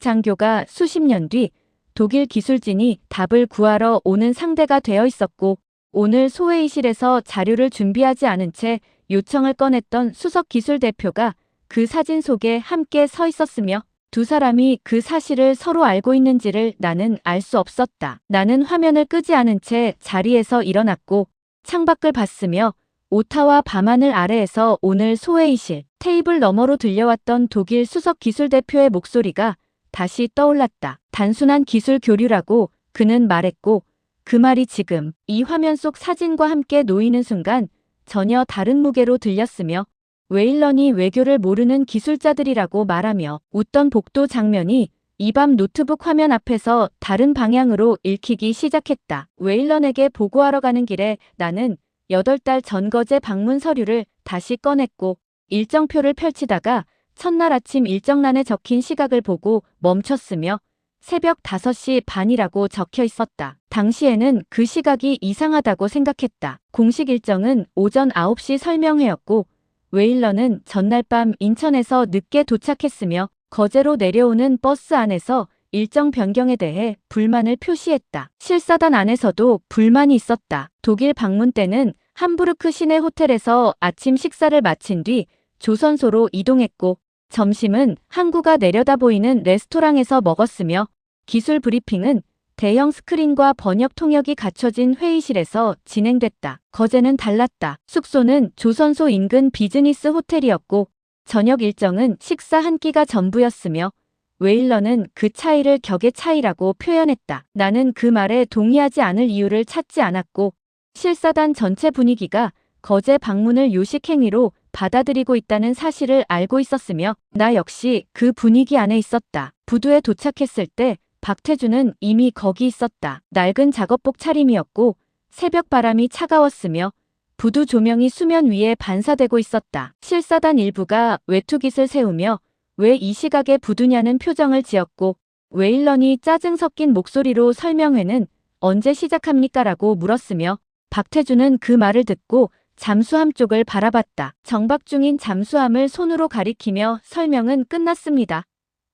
장교가 수십 년 뒤 독일 기술진이 답을 구하러 오는 상대가 되어 있었고 오늘 소회의실에서 자료를 준비하지 않은 채 요청을 꺼냈던 수석 기술 대표가 그 사진 속에 함께 서 있었으며 두 사람이 그 사실을 서로 알고 있는지를 나는 알 수 없었다. 나는 화면을 끄지 않은 채 자리에서 일어났고 창밖을 봤으며 오타와 밤하늘 아래에서 오늘 소회의실 테이블 너머로 들려왔던 독일 수석 기술 대표의 목소리가 다시 떠올랐다. 단순한 기술 교류라고 그는 말했고 그 말이 지금 이 화면 속 사진과 함께 놓이는 순간 전혀 다른 무게로 들렸으며 웨일런이 외교를 모르는 기술자들이라고 말하며 웃던 복도 장면이 이 밤 노트북 화면 앞에서 다른 방향으로 읽히기 시작했다. 웨일런에게 보고하러 가는 길에 나는 8달 전 거제 방문 서류를 다시 꺼냈고 일정표를 펼치다가 첫날 아침 일정란에 적힌 시각을 보고 멈췄으며 새벽 5시 반이라고 적혀 있었다. 당시에는 그 시각이 이상하다고 생각했다. 공식 일정은 오전 9시 설명회였고 웨일러는 전날 밤 인천에서 늦게 도착했으며 거제로 내려오는 버스 안에서 일정 변경에 대해 불만을 표시했다. 실사단 안에서도 불만이 있었다. 독일 방문 때는 함부르크 시내 호텔에서 아침 식사를 마친 뒤 조선소로 이동했고 점심은 항구가 내려다 보이는 레스토랑에서 먹었으며 기술 브리핑은 대형 스크린과 번역 통역이 갖춰진 회의실에서 진행됐다. 거제는 달랐다. 숙소는 조선소 인근 비즈니스 호텔이었고 저녁 일정은 식사 한 끼가 전부였으며 웨일러는 그 차이를 격의 차이라고 표현했다. 나는 그 말에 동의하지 않을 이유를 찾지 않았고 실사단 전체 분위기가 거제 방문을 요식행위로 받아들이고 있다는 사실을 알고 있었으며 나 역시 그 분위기 안에 있었다. 부두에 도착했을 때 박태준은 이미 거기 있었다. 낡은 작업복 차림이었고 새벽 바람이 차가웠으며 부두 조명이 수면 위에 반사되고 있었다. 실사단 일부가 외투깃을 세우며 왜 이 시각에 부두냐는 표정을 지었고 웨일런이 짜증 섞인 목소리로 설명회는 언제 시작합니까? 라고 물었으며 박태준은 그 말을 듣고 잠수함 쪽을 바라봤다. 정박 중인 잠수함을 손으로 가리키며 설명은 끝났습니다.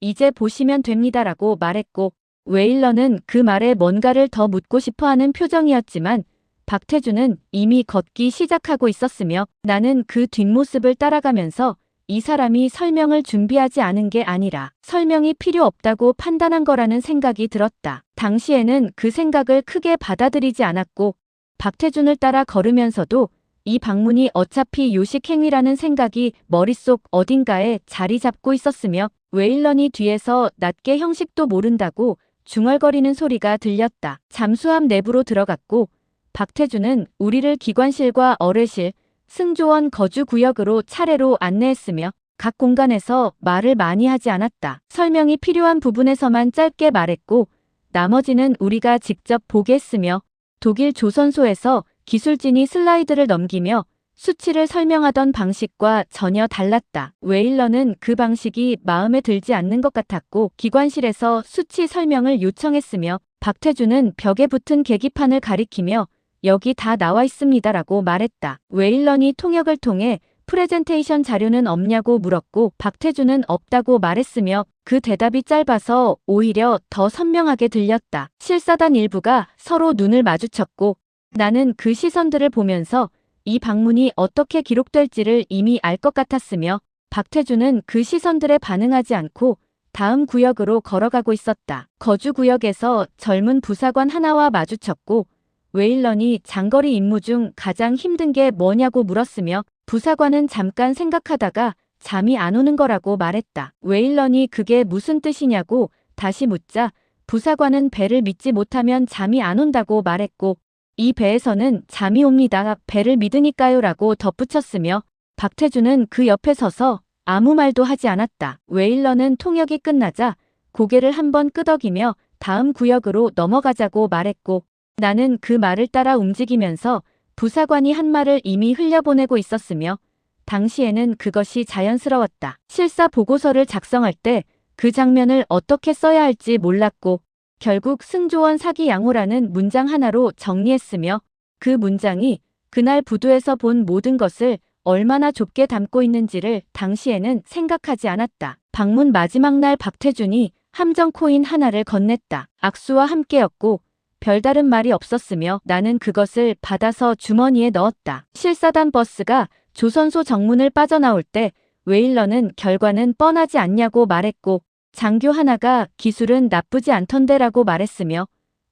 이제 보시면 됩니다. 라고 말했고 웨일런은 그 말에 뭔가를 더 묻고 싶어하는 표정이었지만 박태준은 이미 걷기 시작하고 있었으며 나는 그 뒷모습을 따라가면서 이 사람이 설명을 준비하지 않은 게 아니라 설명이 필요 없다고 판단한 거라는 생각이 들었다. 당시에는 그 생각을 크게 받아들이지 않았고 박태준을 따라 걸으면서도 이 방문이 어차피 요식행위라는 생각이 머릿속 어딘가에 자리 잡고 있었으며 웨일런이 뒤에서 낮게 형식도 모른다고 중얼거리는 소리가 들렸다. 잠수함 내부로 들어갔고 박태준은 우리를 기관실과 어뢰실, 승조원 거주 구역으로 차례로 안내했으며 각 공간에서 말을 많이 하지 않았다. 설명이 필요한 부분에서만 짧게 말했고 나머지는 우리가 직접 보게 했으며 독일 조선소에서 기술진이 슬라이드를 넘기며 수치를 설명하던 방식과 전혀 달랐다. 웨일러는 그 방식이 마음에 들지 않는 것 같았고 기관실에서 수치 설명을 요청했으며 박태준은 벽에 붙은 계기판을 가리키며 여기 다 나와 있습니다. 라고 말했다. 웨일런이 통역을 통해 프레젠테이션 자료는 없냐고 물었고 박태준은 없다고 말했으며 그 대답이 짧아서 오히려 더 선명하게 들렸다. 실사단 일부가 서로 눈을 마주쳤고 나는 그 시선들을 보면서 이 방문이 어떻게 기록될지를 이미 알 것 같았으며 박태준은 그 시선들에 반응하지 않고 다음 구역으로 걸어가고 있었다. 거주 구역에서 젊은 부사관 하나와 마주쳤고 웨일런이 장거리 임무 중 가장 힘든 게 뭐냐고 물었으며 부사관은 잠깐 생각하다가 잠이 안 오는 거라고 말했다. 웨일런이 그게 무슨 뜻이냐고 다시 묻자 부사관은 배를 믿지 못하면 잠이 안 온다고 말했고 이 배에서는 잠이 옵니다. 배를 믿으니까요. 라고 덧붙였으며 박태준은 그 옆에 서서 아무 말도 하지 않았다. 웨일런은 통역이 끝나자 고개를 한번 끄덕이며 다음 구역으로 넘어가자고 말했고 나는 그 말을 따라 움직이면서 부사관이 한 말을 이미 흘려보내고 있었으며 당시에는 그것이 자연스러웠다. 실사 보고서를 작성할 때 그 장면을 어떻게 써야 할지 몰랐고 결국 승조원 사기 양호라는 문장 하나로 정리했으며 그 문장이 그날 부두에서 본 모든 것을 얼마나 좁게 담고 있는지를 당시에는 생각하지 않았다. 방문 마지막 날 박태준이 함정 코인 하나를 건넸다. 악수와 함께였고 별다른 말이 없었으며 나는 그것을 받아서 주머니에 넣었다. 실사단 버스가 조선소 정문을 빠져나올 때 웨일런은 결과는 뻔하지 않냐고 말했고 장교 하나가 기술은 나쁘지 않던데라고 말했으며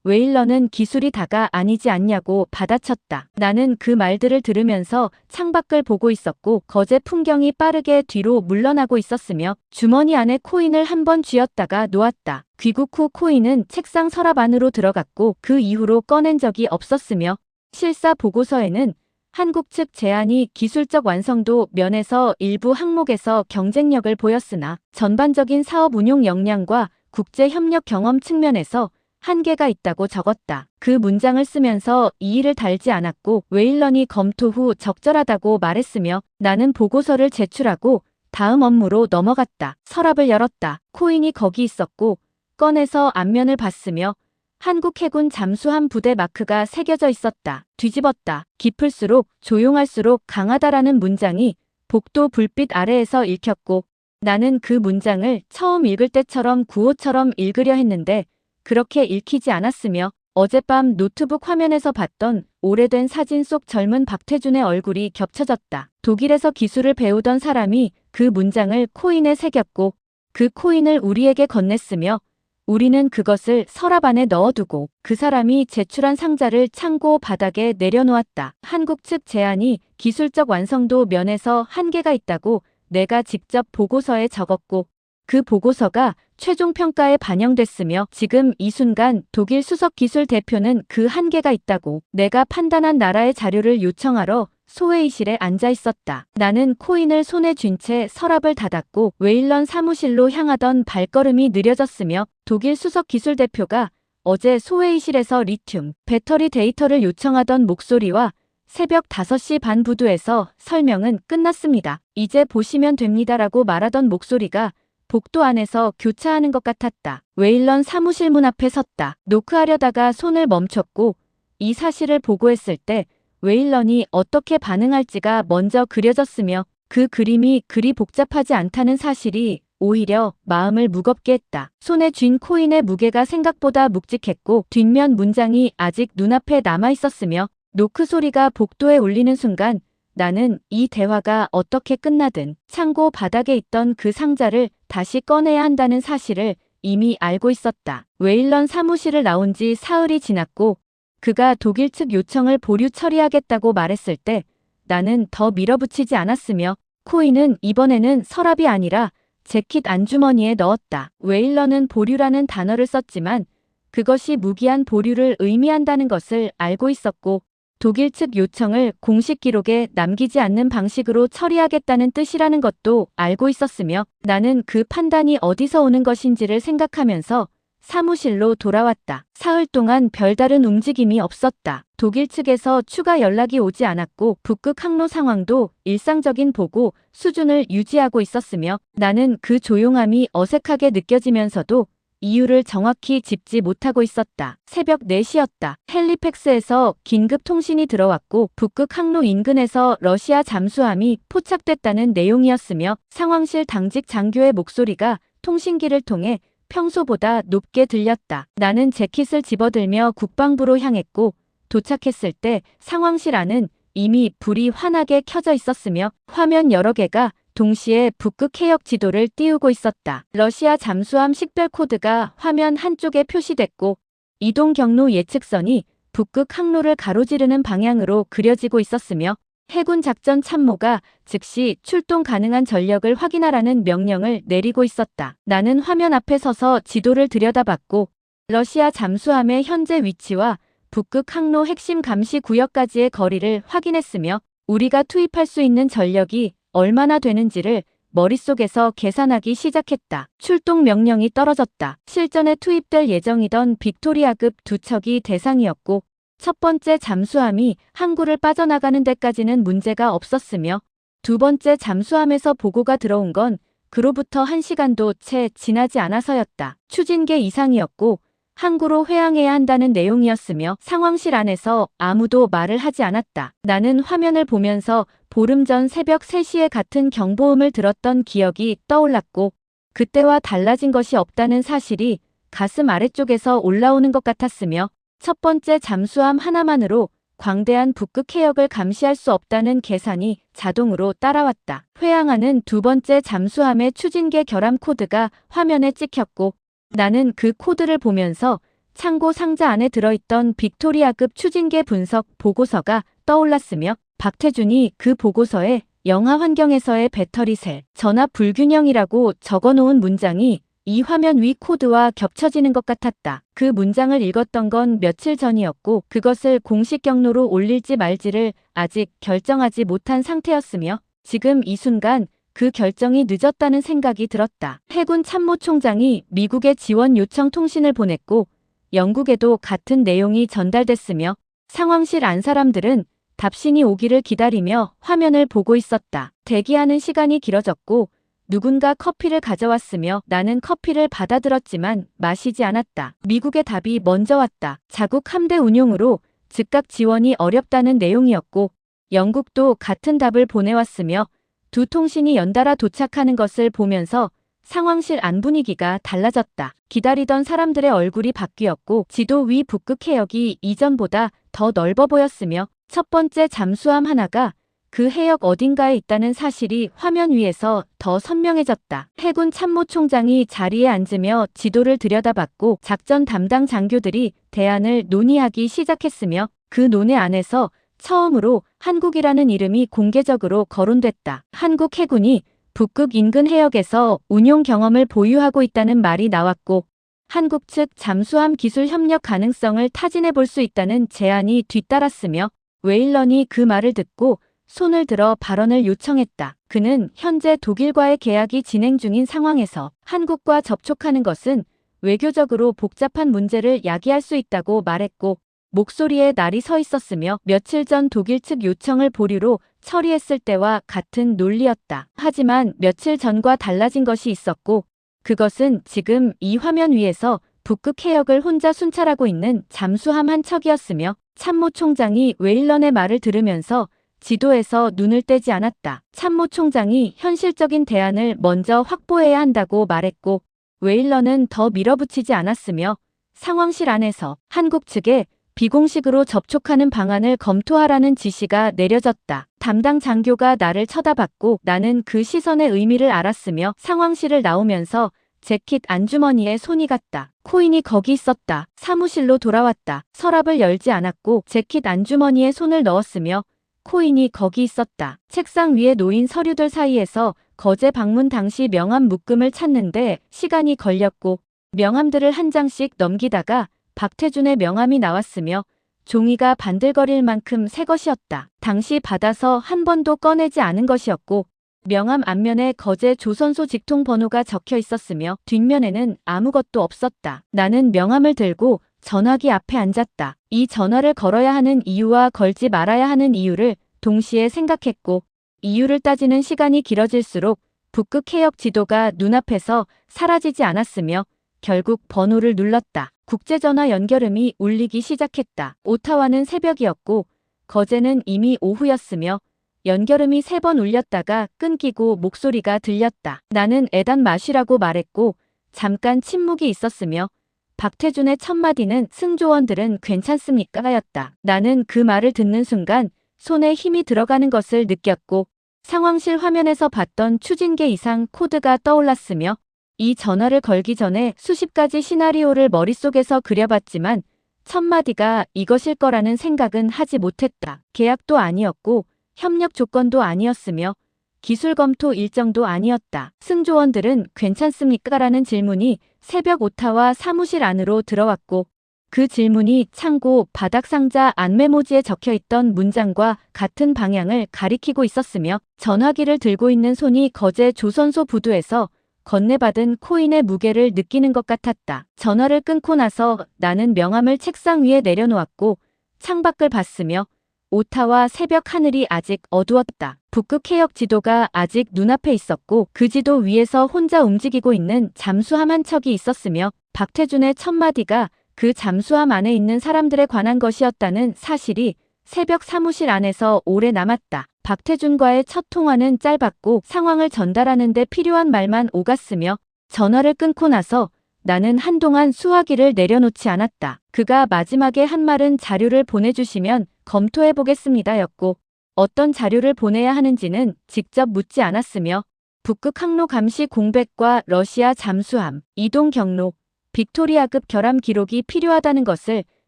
웨일런은 기술이 다가 아니지 않냐고 받아쳤다. 나는 그 말들을 들으면서 창밖을 보고 있었고 거제 풍경이 빠르게 뒤로 물러나고 있었으며 주머니 안에 코인을 한번 쥐었다가 놓았다. 귀국 후 코인은 책상 서랍 안으로 들어갔고 그 이후로 꺼낸 적이 없었으며 실사 보고서에는 한국 측 제안이 기술적 완성도 면에서 일부 항목에서 경쟁력을 보였으나 전반적인 사업 운용 역량과 국제 협력 경험 측면에서 한계가 있다고 적었다. 그 문장을 쓰면서 이의를 달지 않았고 웨일런이 검토 후 적절하다고 말했으며 나는 보고서를 제출하고 다음 업무로 넘어갔다. 서랍을 열었다. 코인이 거기 있었고 꺼내서 앞면을 봤으며 한국 해군 잠수함 부대 마크가 새겨져 있었다. 뒤집었다. 깊을수록 조용할수록 강하다라는 문장이 복도 불빛 아래에서 읽혔고 나는 그 문장을 처음 읽을 때처럼 구호처럼 읽으려 했는데 그렇게 읽히지 않았으며 어젯밤 노트북 화면에서 봤던 오래된 사진 속 젊은 박태준의 얼굴이 겹쳐졌다. 독일에서 기술을 배우던 사람이 그 문장을 코인에 새겼고 그 코인을 우리에게 건넸으며 우리는 그것을 서랍 안에 넣어두고 그 사람이 제출한 상자를 창고 바닥에 내려놓았다. 한국 측 제안이 기술적 완성도 면에서 한계가 있다고 내가 직접 보고서에 적었고 그 보고서가 최종 평가에 반영됐으며 지금 이 순간 독일 수석 기술 대표는 그 한계가 있다고 내가 판단한 나라의 자료를 요청하러 소회의실에 앉아 있었다. 나는 코인을 손에 쥔 채 서랍을 닫았고 웨일런 사무실로 향하던 발걸음이 느려졌으며 독일 수석 기술 대표가 어제 소회의실에서 리튬 배터리 데이터를 요청하던 목소리와 새벽 5시 반 부두에서 설명은 끝났습니다. 이제 보시면 됩니다라고 말하던 목소리가 복도 안에서 교차하는 것 같았다. 웨일런 사무실 문 앞에 섰다. 노크하려다가 손을 멈췄고 이 사실을 보고했을 때 웨일런이 어떻게 반응할지가 먼저 그려졌으며 그 그림이 그리 복잡하지 않다는 사실이 오히려 마음을 무겁게 했다. 손에 쥔 코인의 무게가 생각보다 묵직했고 뒷면 문장이 아직 눈앞에 남아있었으며 노크 소리가 복도에 울리는 순간 나는 이 대화가 어떻게 끝나든 창고 바닥에 있던 그 상자를 다시 꺼내야 한다는 사실을 이미 알고 있었다. 웨일런 사무실을 나온 지 사흘이 지났고 그가 독일 측 요청을 보류 처리하겠다고 말했을 때 나는 더 밀어붙이지 않았으며 코인은 이번에는 서랍이 아니라 재킷 안주머니에 넣었다. 웨일런은 보류라는 단어를 썼지만 그것이 무기한 보류를 의미한다는 것을 알고 있었고 독일 측 요청을 공식 기록에 남기지 않는 방식으로 처리하겠다는 뜻이라는 것도 알고 있었으며 나는 그 판단이 어디서 오는 것인지를 생각하면서 사무실로 돌아왔다. 사흘 동안 별다른 움직임이 없었다. 독일 측에서 추가 연락이 오지 않았고 북극 항로 상황도 일상적인 보고 수준을 유지하고 있었으며 나는 그 조용함이 어색하게 느껴지면서도 이유를 정확히 짚지 못하고 있었다. 새벽 4시였다. 헬리팩스에서 긴급 통신이 들어왔고 북극 항로 인근에서 러시아 잠수함이 포착됐다는 내용이었으며 상황실 당직 장교의 목소리가 통신기를 통해 평소보다 높게 들렸다. 나는 재킷을 집어들며 국방부로 향했고 도착했을 때 상황실 안은 이미 불이 환하게 켜져 있었으며 화면 여러 개가 동시에 북극 해역 지도를 띄우고 있었다. 러시아 잠수함 식별 코드가 화면 한쪽에 표시됐고 이동 경로 예측선이 북극 항로를 가로지르는 방향으로 그려지고 있었으며 해군 작전 참모가 즉시 출동 가능한 전력을 확인하라는 명령을 내리고 있었다. 나는 화면 앞에 서서 지도를 들여다봤고 러시아 잠수함의 현재 위치와 북극 항로 핵심 감시 구역까지의 거리를 확인했으며 우리가 투입할 수 있는 전력이 얼마나 되는지를 머릿속에서 계산하기 시작했다. 출동 명령이 떨어졌다. 실전에 투입될 예정이던 빅토리아급 2척이 대상이었고 첫 번째 잠수함이 항구를 빠져나가는 데까지는 문제가 없었으며 두 번째 잠수함에서 보고가 들어온 건 그로부터 1시간도 채 지나지 않아서였다. 추진계 이상이었고 항구로 회항해야 한다는 내용이었으며 상황실 안에서 아무도 말을 하지 않았다. 나는 화면을 보면서 보름 전 새벽 3시에 같은 경보음을 들었던 기억이 떠올랐고 그때와 달라진 것이 없다는 사실이 가슴 아래쪽에서 올라오는 것 같았으며 첫 번째 잠수함 하나만으로 광대한 북극 해역을 감시할 수 없다는 계산이 자동으로 따라왔다. 회항하는 두 번째 잠수함의 추진계 결함 코드가 화면에 찍혔고 나는 그 코드를 보면서 창고 상자 안에 들어있던 빅토리아급 추진계 분석 보고서가 떠올랐으며 박태준이 그 보고서에 영하 환경에서의 배터리 셀 전압 불균형이라고 적어놓은 문장이 이 화면 위 코드와 겹쳐지는 것 같았다. 그 문장을 읽었던 건 며칠 전이었고 그것을 공식 경로로 올릴지 말지를 아직 결정하지 못한 상태였으며 지금 이 순간 그 결정이 늦었다는 생각이 들었다. 해군 참모총장이 미국에 지원 요청 통신을 보냈고 영국에도 같은 내용이 전달됐으며 상황실 안 사람들은 답신이 오기를 기다리며 화면을 보고 있었다. 대기하는 시간이 길어졌고 누군가 커피를 가져왔으며 나는 커피를 받아들었지만 마시지 않았다. 미국의 답이 먼저 왔다. 자국 함대 운용으로 즉각 지원이 어렵다는 내용이었고 영국도 같은 답을 보내왔으며 두 통신이 연달아 도착하는 것을 보면서 상황실 안 분위기가 달라졌다. 기다리던 사람들의 얼굴이 바뀌었고 지도 위 북극 해역이 이전보다 더 넓어 보였으며 첫 번째 잠수함 하나가 그 해역 어딘가에 있다는 사실이 화면 위에서 더 선명해졌다. 해군 참모총장이 자리에 앉으며 지도를 들여다봤고 작전 담당 장교들이 대안을 논의하기 시작했으며 그 논의 안에서 처음으로 한국이라는 이름이 공개적으로 거론됐다. 한국 해군이 북극 인근 해역에서 운용 경험을 보유하고 있다는 말이 나왔고 한국 측 잠수함 기술 협력 가능성을 타진해 볼 수 있다는 제안이 뒤따랐으며 웨일런이 그 말을 듣고 손을 들어 발언을 요청했다. 그는 현재 독일과의 계약이 진행 중인 상황에서 한국과 접촉하는 것은 외교적으로 복잡한 문제를 야기할 수 있다고 말했고 목소리에 날이 서 있었으며 며칠 전 독일 측 요청을 보류로 처리했을 때와 같은 논리였다. 하지만 며칠 전과 달라진 것이 있었고 그것은 지금 이 화면 위에서 북극 해역을 혼자 순찰하고 있는 잠수함 한 척이었으며 참모총장이 웨일런의 말을 들으면서 지도에서 눈을 떼지 않았다. 참모총장이 현실적인 대안을 먼저 확보해야 한다고 말했고 웨일런은 더 밀어붙이지 않았으며 상황실 안에서 한국 측에 비공식으로 접촉하는 방안을 검토하라는 지시가 내려졌다. 담당 장교가 나를 쳐다봤고 나는 그 시선의 의미를 알았으며 상황실을 나오면서 재킷 안주머니에 손이 갔다. 코인이 거기 있었다. 사무실로 돌아왔다. 서랍을 열지 않았고 재킷 안주머니에 손을 넣었으며 코인이 거기 있었다. 책상 위에 놓인 서류들 사이에서 거제 방문 당시 명함 묶음을 찾는데 시간이 걸렸고 명함들을 한 장씩 넘기다가 박태준의 명함이 나왔으며 종이가 반들거릴 만큼 새 것이었다. 당시 받아서 한 번도 꺼내지 않은 것이었고 명함 앞면에 거제 조선소 직통 번호가 적혀 있었으며 뒷면에는 아무것도 없었다. 나는 명함을 들고 전화기 앞에 앉았다. 이 전화를 걸어야 하는 이유와 걸지 말아야 하는 이유를 동시에 생각했고 이유를 따지는 시간이 길어질수록 북극 해역 지도가 눈앞에서 사라지지 않았으며 결국 번호를 눌렀다. 국제전화 연결음이 울리기 시작했다. 오타와는 새벽이었고 거제는 이미 오후였으며 연결음이 3번 울렸다가 끊기고 목소리가 들렸다. 나는 애단 마시라고 말했고 잠깐 침묵이 있었으며 박태준의 첫 마디는 승조원들은 괜찮습니까? 였다. 나는 그 말을 듣는 순간 손에 힘이 들어가는 것을 느꼈고 상황실 화면에서 봤던 추진계 이상 코드가 떠올랐으며 이 전화를 걸기 전에 수십 가지 시나리오를 머릿속에서 그려봤지만 첫 마디가 이것일 거라는 생각은 하지 못했다. 계약도 아니었고 협력 조건도 아니었으며 기술 검토 일정도 아니었다. 승조원들은 괜찮습니까? 라는 질문이 새벽 오타와 사무실 안으로 들어왔고 그 질문이 창고 바닥 상자 안메모지에 적혀있던 문장과 같은 방향을 가리키고 있었으며 전화기를 들고 있는 손이 거제 조선소 부두에서 건네받은 코인의 무게를 느끼는 것 같았다. 전화를 끊고 나서 나는 명함을 책상 위에 내려놓았고 창밖을 봤으며 오타와 새벽 하늘이 아직 어두웠다. 북극 해역 지도가 아직 눈앞에 있었고 그 지도 위에서 혼자 움직이고 있는 잠수함 한 척이 있었으며 박태준의 첫 마디가 그 잠수함 안에 있는 사람들에 관한 것이었다는 사실이 새벽 사무실 안에서 오래 남았다. 박태준과의 첫 통화는 짧았고 상황을 전달하는 데 필요한 말만 오갔으며 전화를 끊고 나서 나는 한동안 수화기를 내려놓지 않았다. 그가 마지막에 한 말은 자료를 보내주시면 검토해보겠습니다 였고 어떤 자료를 보내야 하는지는 직접 묻지 않았으며 북극 항로 감시 공백과 러시아 잠수함, 이동 경로, 빅토리아급 결함 기록이 필요하다는 것을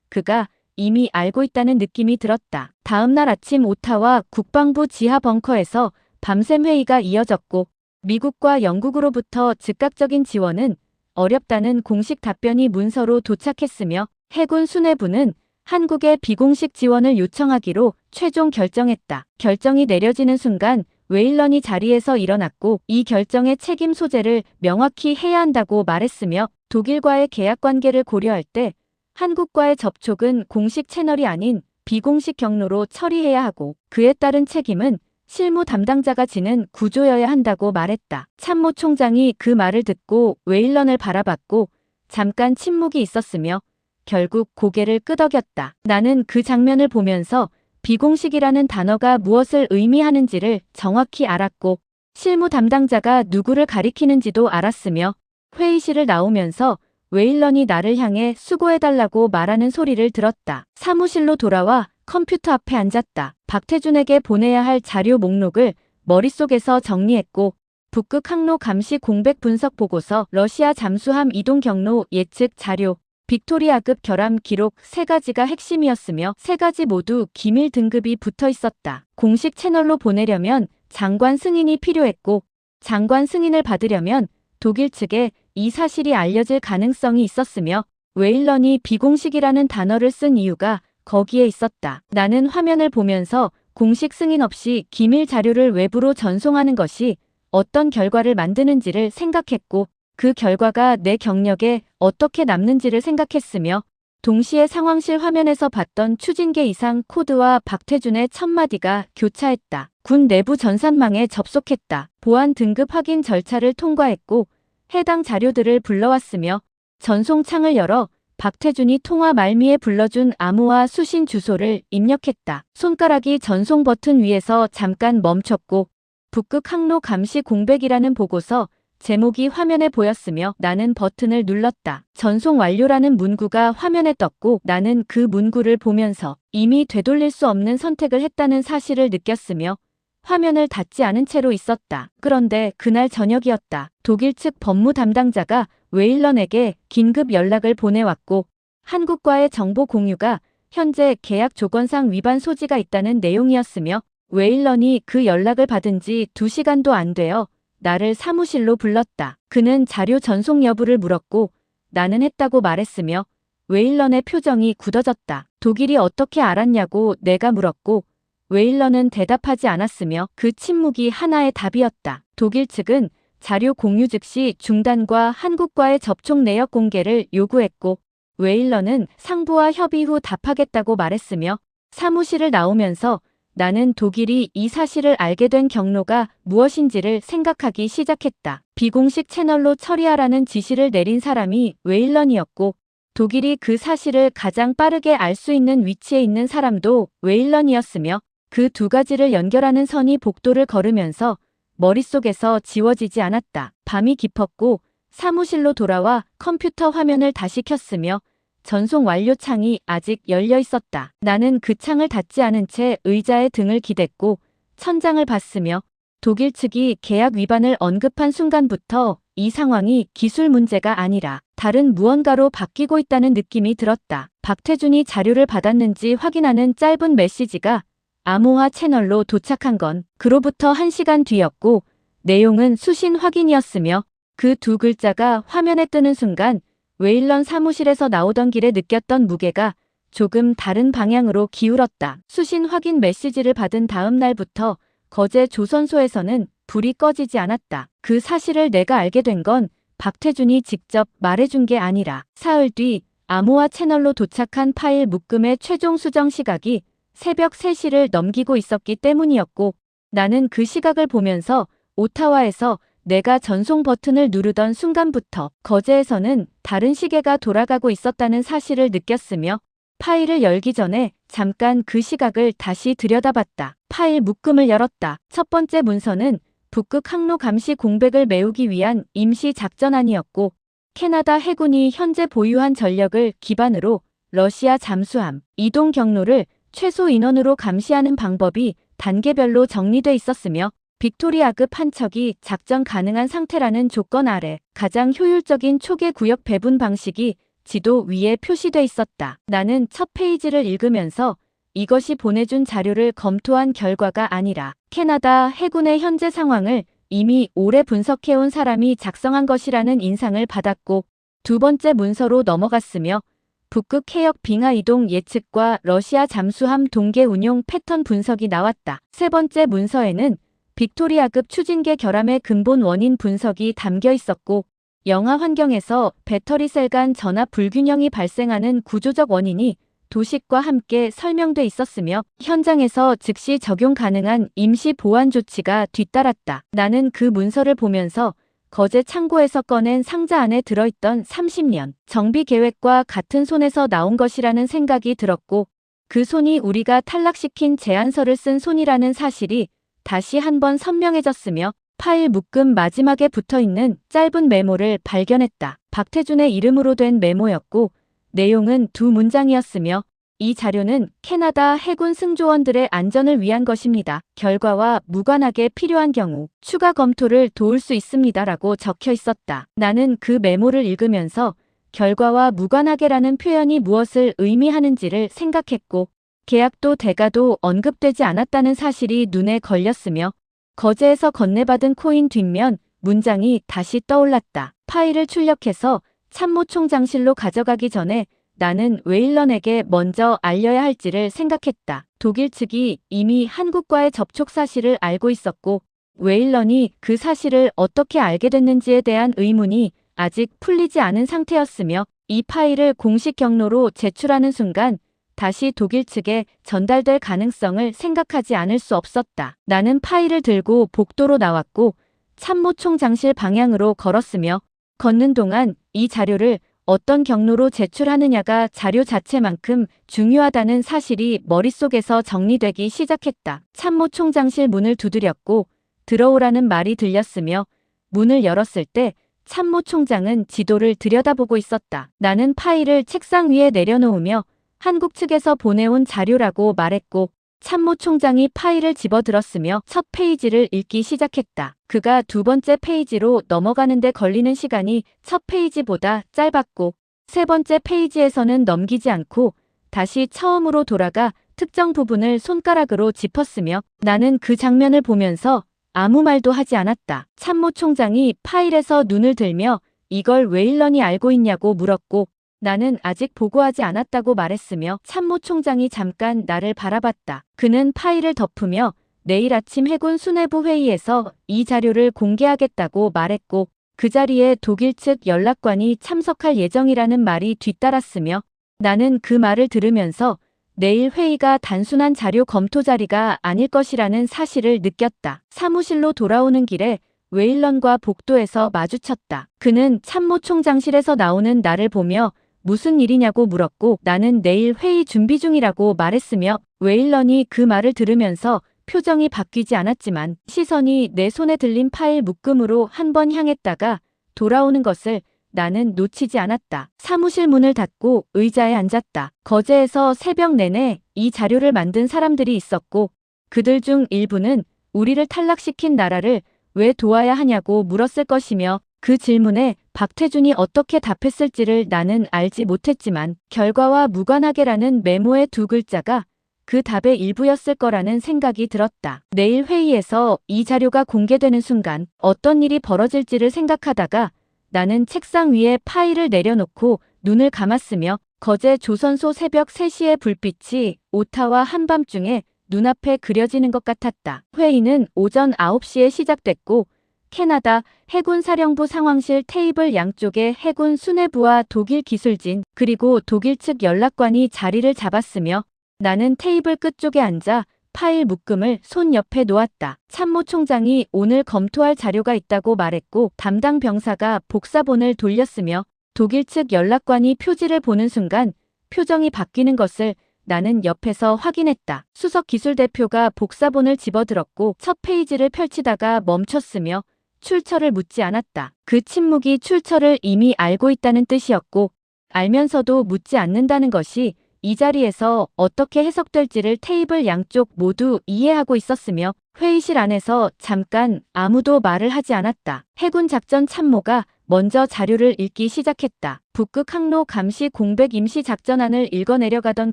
그가 이미 알고 있다는 느낌이 들었다. 다음 날 아침 오타와 국방부 지하 벙커에서 밤샘 회의가 이어졌고 미국과 영국으로부터 즉각적인 지원은 어렵다는 공식 답변이 문서로 도착했으며 해군 수뇌부는 한국의 비공식 지원을 요청하기로 최종 결정했다. 결정이 내려지는 순간 웨일런이 자리에서 일어났고 이 결정의 책임 소재를 명확히 해야 한다고 말했으며 독일과의 계약 관계를 고려할 때 한국과의 접촉은 공식 채널이 아닌 비공식 경로로 처리해야 하고 그에 따른 책임은 실무 담당자가 지는 구조여야 한다고 말했다. 참모총장이 그 말을 듣고 웨일런을 바라봤고 잠깐 침묵이 있었으며 결국 고개를 끄덕였다. 나는 그 장면을 보면서 비공식이라는 단어가 무엇을 의미하는지를 정확히 알았고 실무 담당자가 누구를 가리키는지도 알았으며 회의실을 나오면서 웨일런이 나를 향해 수고해달라고 말하는 소리를 들었다. 사무실로 돌아와 컴퓨터 앞에 앉았다. 박태준에게 보내야 할 자료 목록을 머릿속에서 정리했고 북극 항로 감시 공백 분석 보고서, 러시아 잠수함 이동 경로 예측 자료, 빅토리아급 결함 기록 3가지가 핵심이었으며 3가지 모두 기밀 등급이 붙어 있었다. 공식 채널로 보내려면 장관 승인이 필요했고 장관 승인을 받으려면 독일 측에 이 사실이 알려질 가능성이 있었으며 웨일런이 비공식이라는 단어를 쓴 이유가 거기에 있었다. 나는 화면을 보면서 공식 승인 없이 기밀 자료를 외부로 전송하는 것이 어떤 결과를 만드는지를 생각했고 그 결과가 내 경력에 어떻게 남는지를 생각했으며 동시에 상황실 화면에서 봤던 추진계 이상 코드와 박태준의 첫 마디가 교차했다. 군 내부 전산망에 접속했다. 보안 등급 확인 절차를 통과했고 해당 자료들을 불러왔으며 전송창을 열어 박태준이 통화 말미에 불러준 암호화 수신 주소를 입력했다. 손가락이 전송 버튼 위에서 잠깐 멈췄고 북극 항로 감시 공백이라는 보고서 제목이 화면에 보였으며 나는 버튼을 눌렀다. 전송 완료라는 문구가 화면에 떴고 나는 그 문구를 보면서 이미 되돌릴 수 없는 선택을 했다는 사실을 느꼈으며 화면을 닫지 않은 채로 있었다. 그런데 그날 저녁이었다. 독일 측 법무 담당자가 웨일런에게 긴급 연락을 보내왔고 한국과의 정보 공유가 현재 계약 조건상 위반 소지가 있다는 내용이었으며 웨일런이 그 연락을 받은 지 2시간도 안 되어 나를 사무실로 불렀다. 그는 자료 전송 여부를 물었고 나는 했다고 말했으며 웨일런의 표정이 굳어졌다. 독일이 어떻게 알았냐고 내가 물었고 웨일런은 대답하지 않았으며 그 침묵이 하나의 답이었다. 독일 측은 자료 공유 즉시 중단과 한국과의 접촉 내역 공개를 요구했고 웨일런은 상부와 협의 후 답하겠다고 말했으며 사무실을 나오면서 나는 독일이 이 사실을 알게 된 경로가 무엇인지를 생각하기 시작했다. 비공식 채널로 처리하라는 지시를 내린 사람이 웨일런이었고 독일이 그 사실을 가장 빠르게 알 수 있는 위치에 있는 사람도 웨일런이었으며 그 2가지를 연결하는 선이 복도를 걸으면서 머릿속에서 지워지지 않았다. 밤이 깊었고 사무실로 돌아와 컴퓨터 화면을 다시 켰으며 전송 완료 창이 아직 열려 있었다. 나는 그 창을 닫지 않은 채 의자에 등을 기댔고 천장을 봤으며 독일 측이 계약 위반을 언급한 순간부터 이 상황이 기술 문제가 아니라 다른 무언가로 바뀌고 있다는 느낌이 들었다. 박태준이 자료를 받았는지 확인하는 짧은 메시지가 암호화 채널로 도착한 건 그로부터 1시간 뒤였고 내용은 수신 확인이었으며 그 2글자가 화면에 뜨는 순간 웨일런 사무실에서 나오던 길에 느꼈던 무게가 조금 다른 방향으로 기울었다. 수신 확인 메시지를 받은 다음 날부터 거제 조선소에서는 불이 꺼지지 않았다. 그 사실을 내가 알게 된 건 박태준이 직접 말해준 게 아니라 사흘 뒤 암호화 채널로 도착한 파일 묶음의 최종 수정 시각이 새벽 3시를 넘기고 있었기 때문이었고 나는 그 시각을 보면서 오타와에서 내가 전송 버튼을 누르던 순간부터 거제에서는 다른 시계가 돌아가고 있었다는 사실을 느꼈으며 파일을 열기 전에 잠깐 그 시각을 다시 들여다봤다. 파일 묶음을 열었다. 첫 번째 문서는 북극 항로 감시 공백을 메우기 위한 임시 작전안이었고 캐나다 해군이 현재 보유한 전력을 기반으로 러시아 잠수함 이동 경로를 최소 인원으로 감시하는 방법이 단계별로 정리돼 있었으며 빅토리아급 한 척이 작전 가능한 상태라는 조건 아래 가장 효율적인 초계 구역 배분 방식이 지도 위에 표시돼 있었다. 나는 첫 페이지를 읽으면서 이것이 보내준 자료를 검토한 결과가 아니라 캐나다 해군의 현재 상황을 이미 오래 분석해온 사람이 작성한 것이라는 인상을 받았고 2번째 문서로 넘어갔으며 북극 해역 빙하 이동 예측과 러시아 잠수함 동계 운용 패턴 분석이 나왔다. 3번째 문서에는 빅토리아급 추진계 결함의 근본 원인 분석이 담겨 있었고 영하 환경에서 배터리 셀 간 전압 불균형이 발생하는 구조적 원인이 도식과 함께 설명돼 있었으며 현장에서 즉시 적용 가능한 임시 보완 조치가 뒤따랐다. 나는 그 문서를 보면서 거제 창고에서 꺼낸 상자 안에 들어있던 30년 정비 계획과 같은 손에서 나온 것이라는 생각이 들었고 그 손이 우리가 탈락시킨 제안서를 쓴 손이라는 사실이 다시 한번 선명해졌으며 파일 묶음 마지막에 붙어있는 짧은 메모를 발견했다. 박태준의 이름으로 된 메모였고 내용은 두 문장이었으며 이 자료는 캐나다 해군 승조원들의 안전을 위한 것입니다. 결과와 무관하게 필요한 경우 추가 검토를 도울 수 있습니다라고 적혀 있었다. 나는 그 메모를 읽으면서 결과와 무관하게라는 표현이 무엇을 의미하는지를 생각했고 계약도 대가도 언급되지 않았다는 사실이 눈에 걸렸으며 거제에서 건네받은 코인 뒷면 문장이 다시 떠올랐다. 파일을 출력해서 참모총장실로 가져가기 전에 나는 웨일런에게 먼저 알려야 할지를 생각했다. 독일 측이 이미 한국과의 접촉 사실을 알고 있었고 웨일런이 그 사실을 어떻게 알게 됐는지에 대한 의문이 아직 풀리지 않은 상태였으며 이 파일을 공식 경로로 제출하는 순간 다시 독일 측에 전달될 가능성을 생각하지 않을 수 없었다. 나는 파일을 들고 복도로 나왔고 참모총장실 방향으로 걸었으며 걷는 동안 이 자료를 어떤 경로로 제출하느냐가 자료 자체만큼 중요하다는 사실이 머릿속에서 정리되기 시작했다. 참모총장실 문을 두드렸고 들어오라는 말이 들렸으며 문을 열었을 때 참모총장은 지도를 들여다보고 있었다. 나는 파일을 책상 위에 내려놓으며 한국 측에서 보내온 자료라고 말했고 참모총장이 파일을 집어들었으며 첫 페이지를 읽기 시작했다. 그가 두 번째 페이지로 넘어가는데 걸리는 시간이 첫 페이지보다 짧았고 세 번째 페이지에서는 넘기지 않고 다시 처음으로 돌아가 특정 부분을 손가락으로 짚었으며 나는 그 장면을 보면서 아무 말도 하지 않았다. 참모총장이 파일에서 눈을 들며 이걸 웨일런이 알고 있냐고 물었고 나는 아직 보고하지 않았다고 말했으며 참모총장이 잠깐 나를 바라봤다. 그는 파일을 덮으며 내일 아침 해군 수뇌부 회의에서 이 자료를 공개하겠다고 말했고 그 자리에 독일 측 연락관이 참석할 예정이라는 말이 뒤따랐으며 나는 그 말을 들으면서 내일 회의가 단순한 자료 검토 자리가 아닐 것이라는 사실을 느꼈다. 사무실로 돌아오는 길에 웨일런과 복도에서 마주쳤다. 그는 참모총장실에서 나오는 나를 보며 무슨 일이냐고 물었고 나는 내일 회의 준비 중이라고 말했으며 웨일런이 그 말을 들으면서 표정이 바뀌지 않았지만 시선이 내 손에 들린 파일 묶음으로 한 번 향했다가 돌아오는 것을 나는 놓치지 않았다. 사무실 문을 닫고 의자에 앉았다. 거제에서 새벽 내내 이 자료를 만든 사람들이 있었고 그들 중 일부는 우리를 탈락시킨 나라를 왜 도와야 하냐고 물었을 것이며 그 질문에 박태준이 어떻게 답했을지를 나는 알지 못했지만 결과와 무관하게라는 메모의 두 글자가 그 답의 일부였을 거라는 생각이 들었다. 내일 회의에서 이 자료가 공개되는 순간 어떤 일이 벌어질지를 생각하다가 나는 책상 위에 파일을 내려놓고 눈을 감았으며 거제 조선소 새벽 3시의 불빛이 오타와 한밤중에 눈앞에 그려지는 것 같았다. 회의는 오전 9시에 시작됐고 캐나다 해군 사령부 상황실 테이블 양쪽에 해군 수뇌부와 독일 기술진 그리고 독일 측 연락관이 자리를 잡았으며 나는 테이블 끝쪽에 앉아 파일 묶음을 손 옆에 놓았다. 참모총장이 오늘 검토할 자료가 있다고 말했고 담당 병사가 복사본을 돌렸으며 독일 측 연락관이 표지를 보는 순간 표정이 바뀌는 것을 나는 옆에서 확인했다. 수석 기술대표가 복사본을 집어들었고 첫 페이지를 펼치다가 멈췄으며 출처를 묻지 않았다. 그 침묵이 출처를 이미 알고 있다는 뜻이었고 알면서도 묻지 않는다는 것이 이 자리에서 어떻게 해석될지를 테이블 양쪽 모두 이해하고 있었으며 회의실 안에서 잠깐 아무도 말을 하지 않았다. 해군 작전 참모가 먼저 자료를 읽기 시작했다. 북극 항로 감시 공백 임시 작전안을 읽어내려가던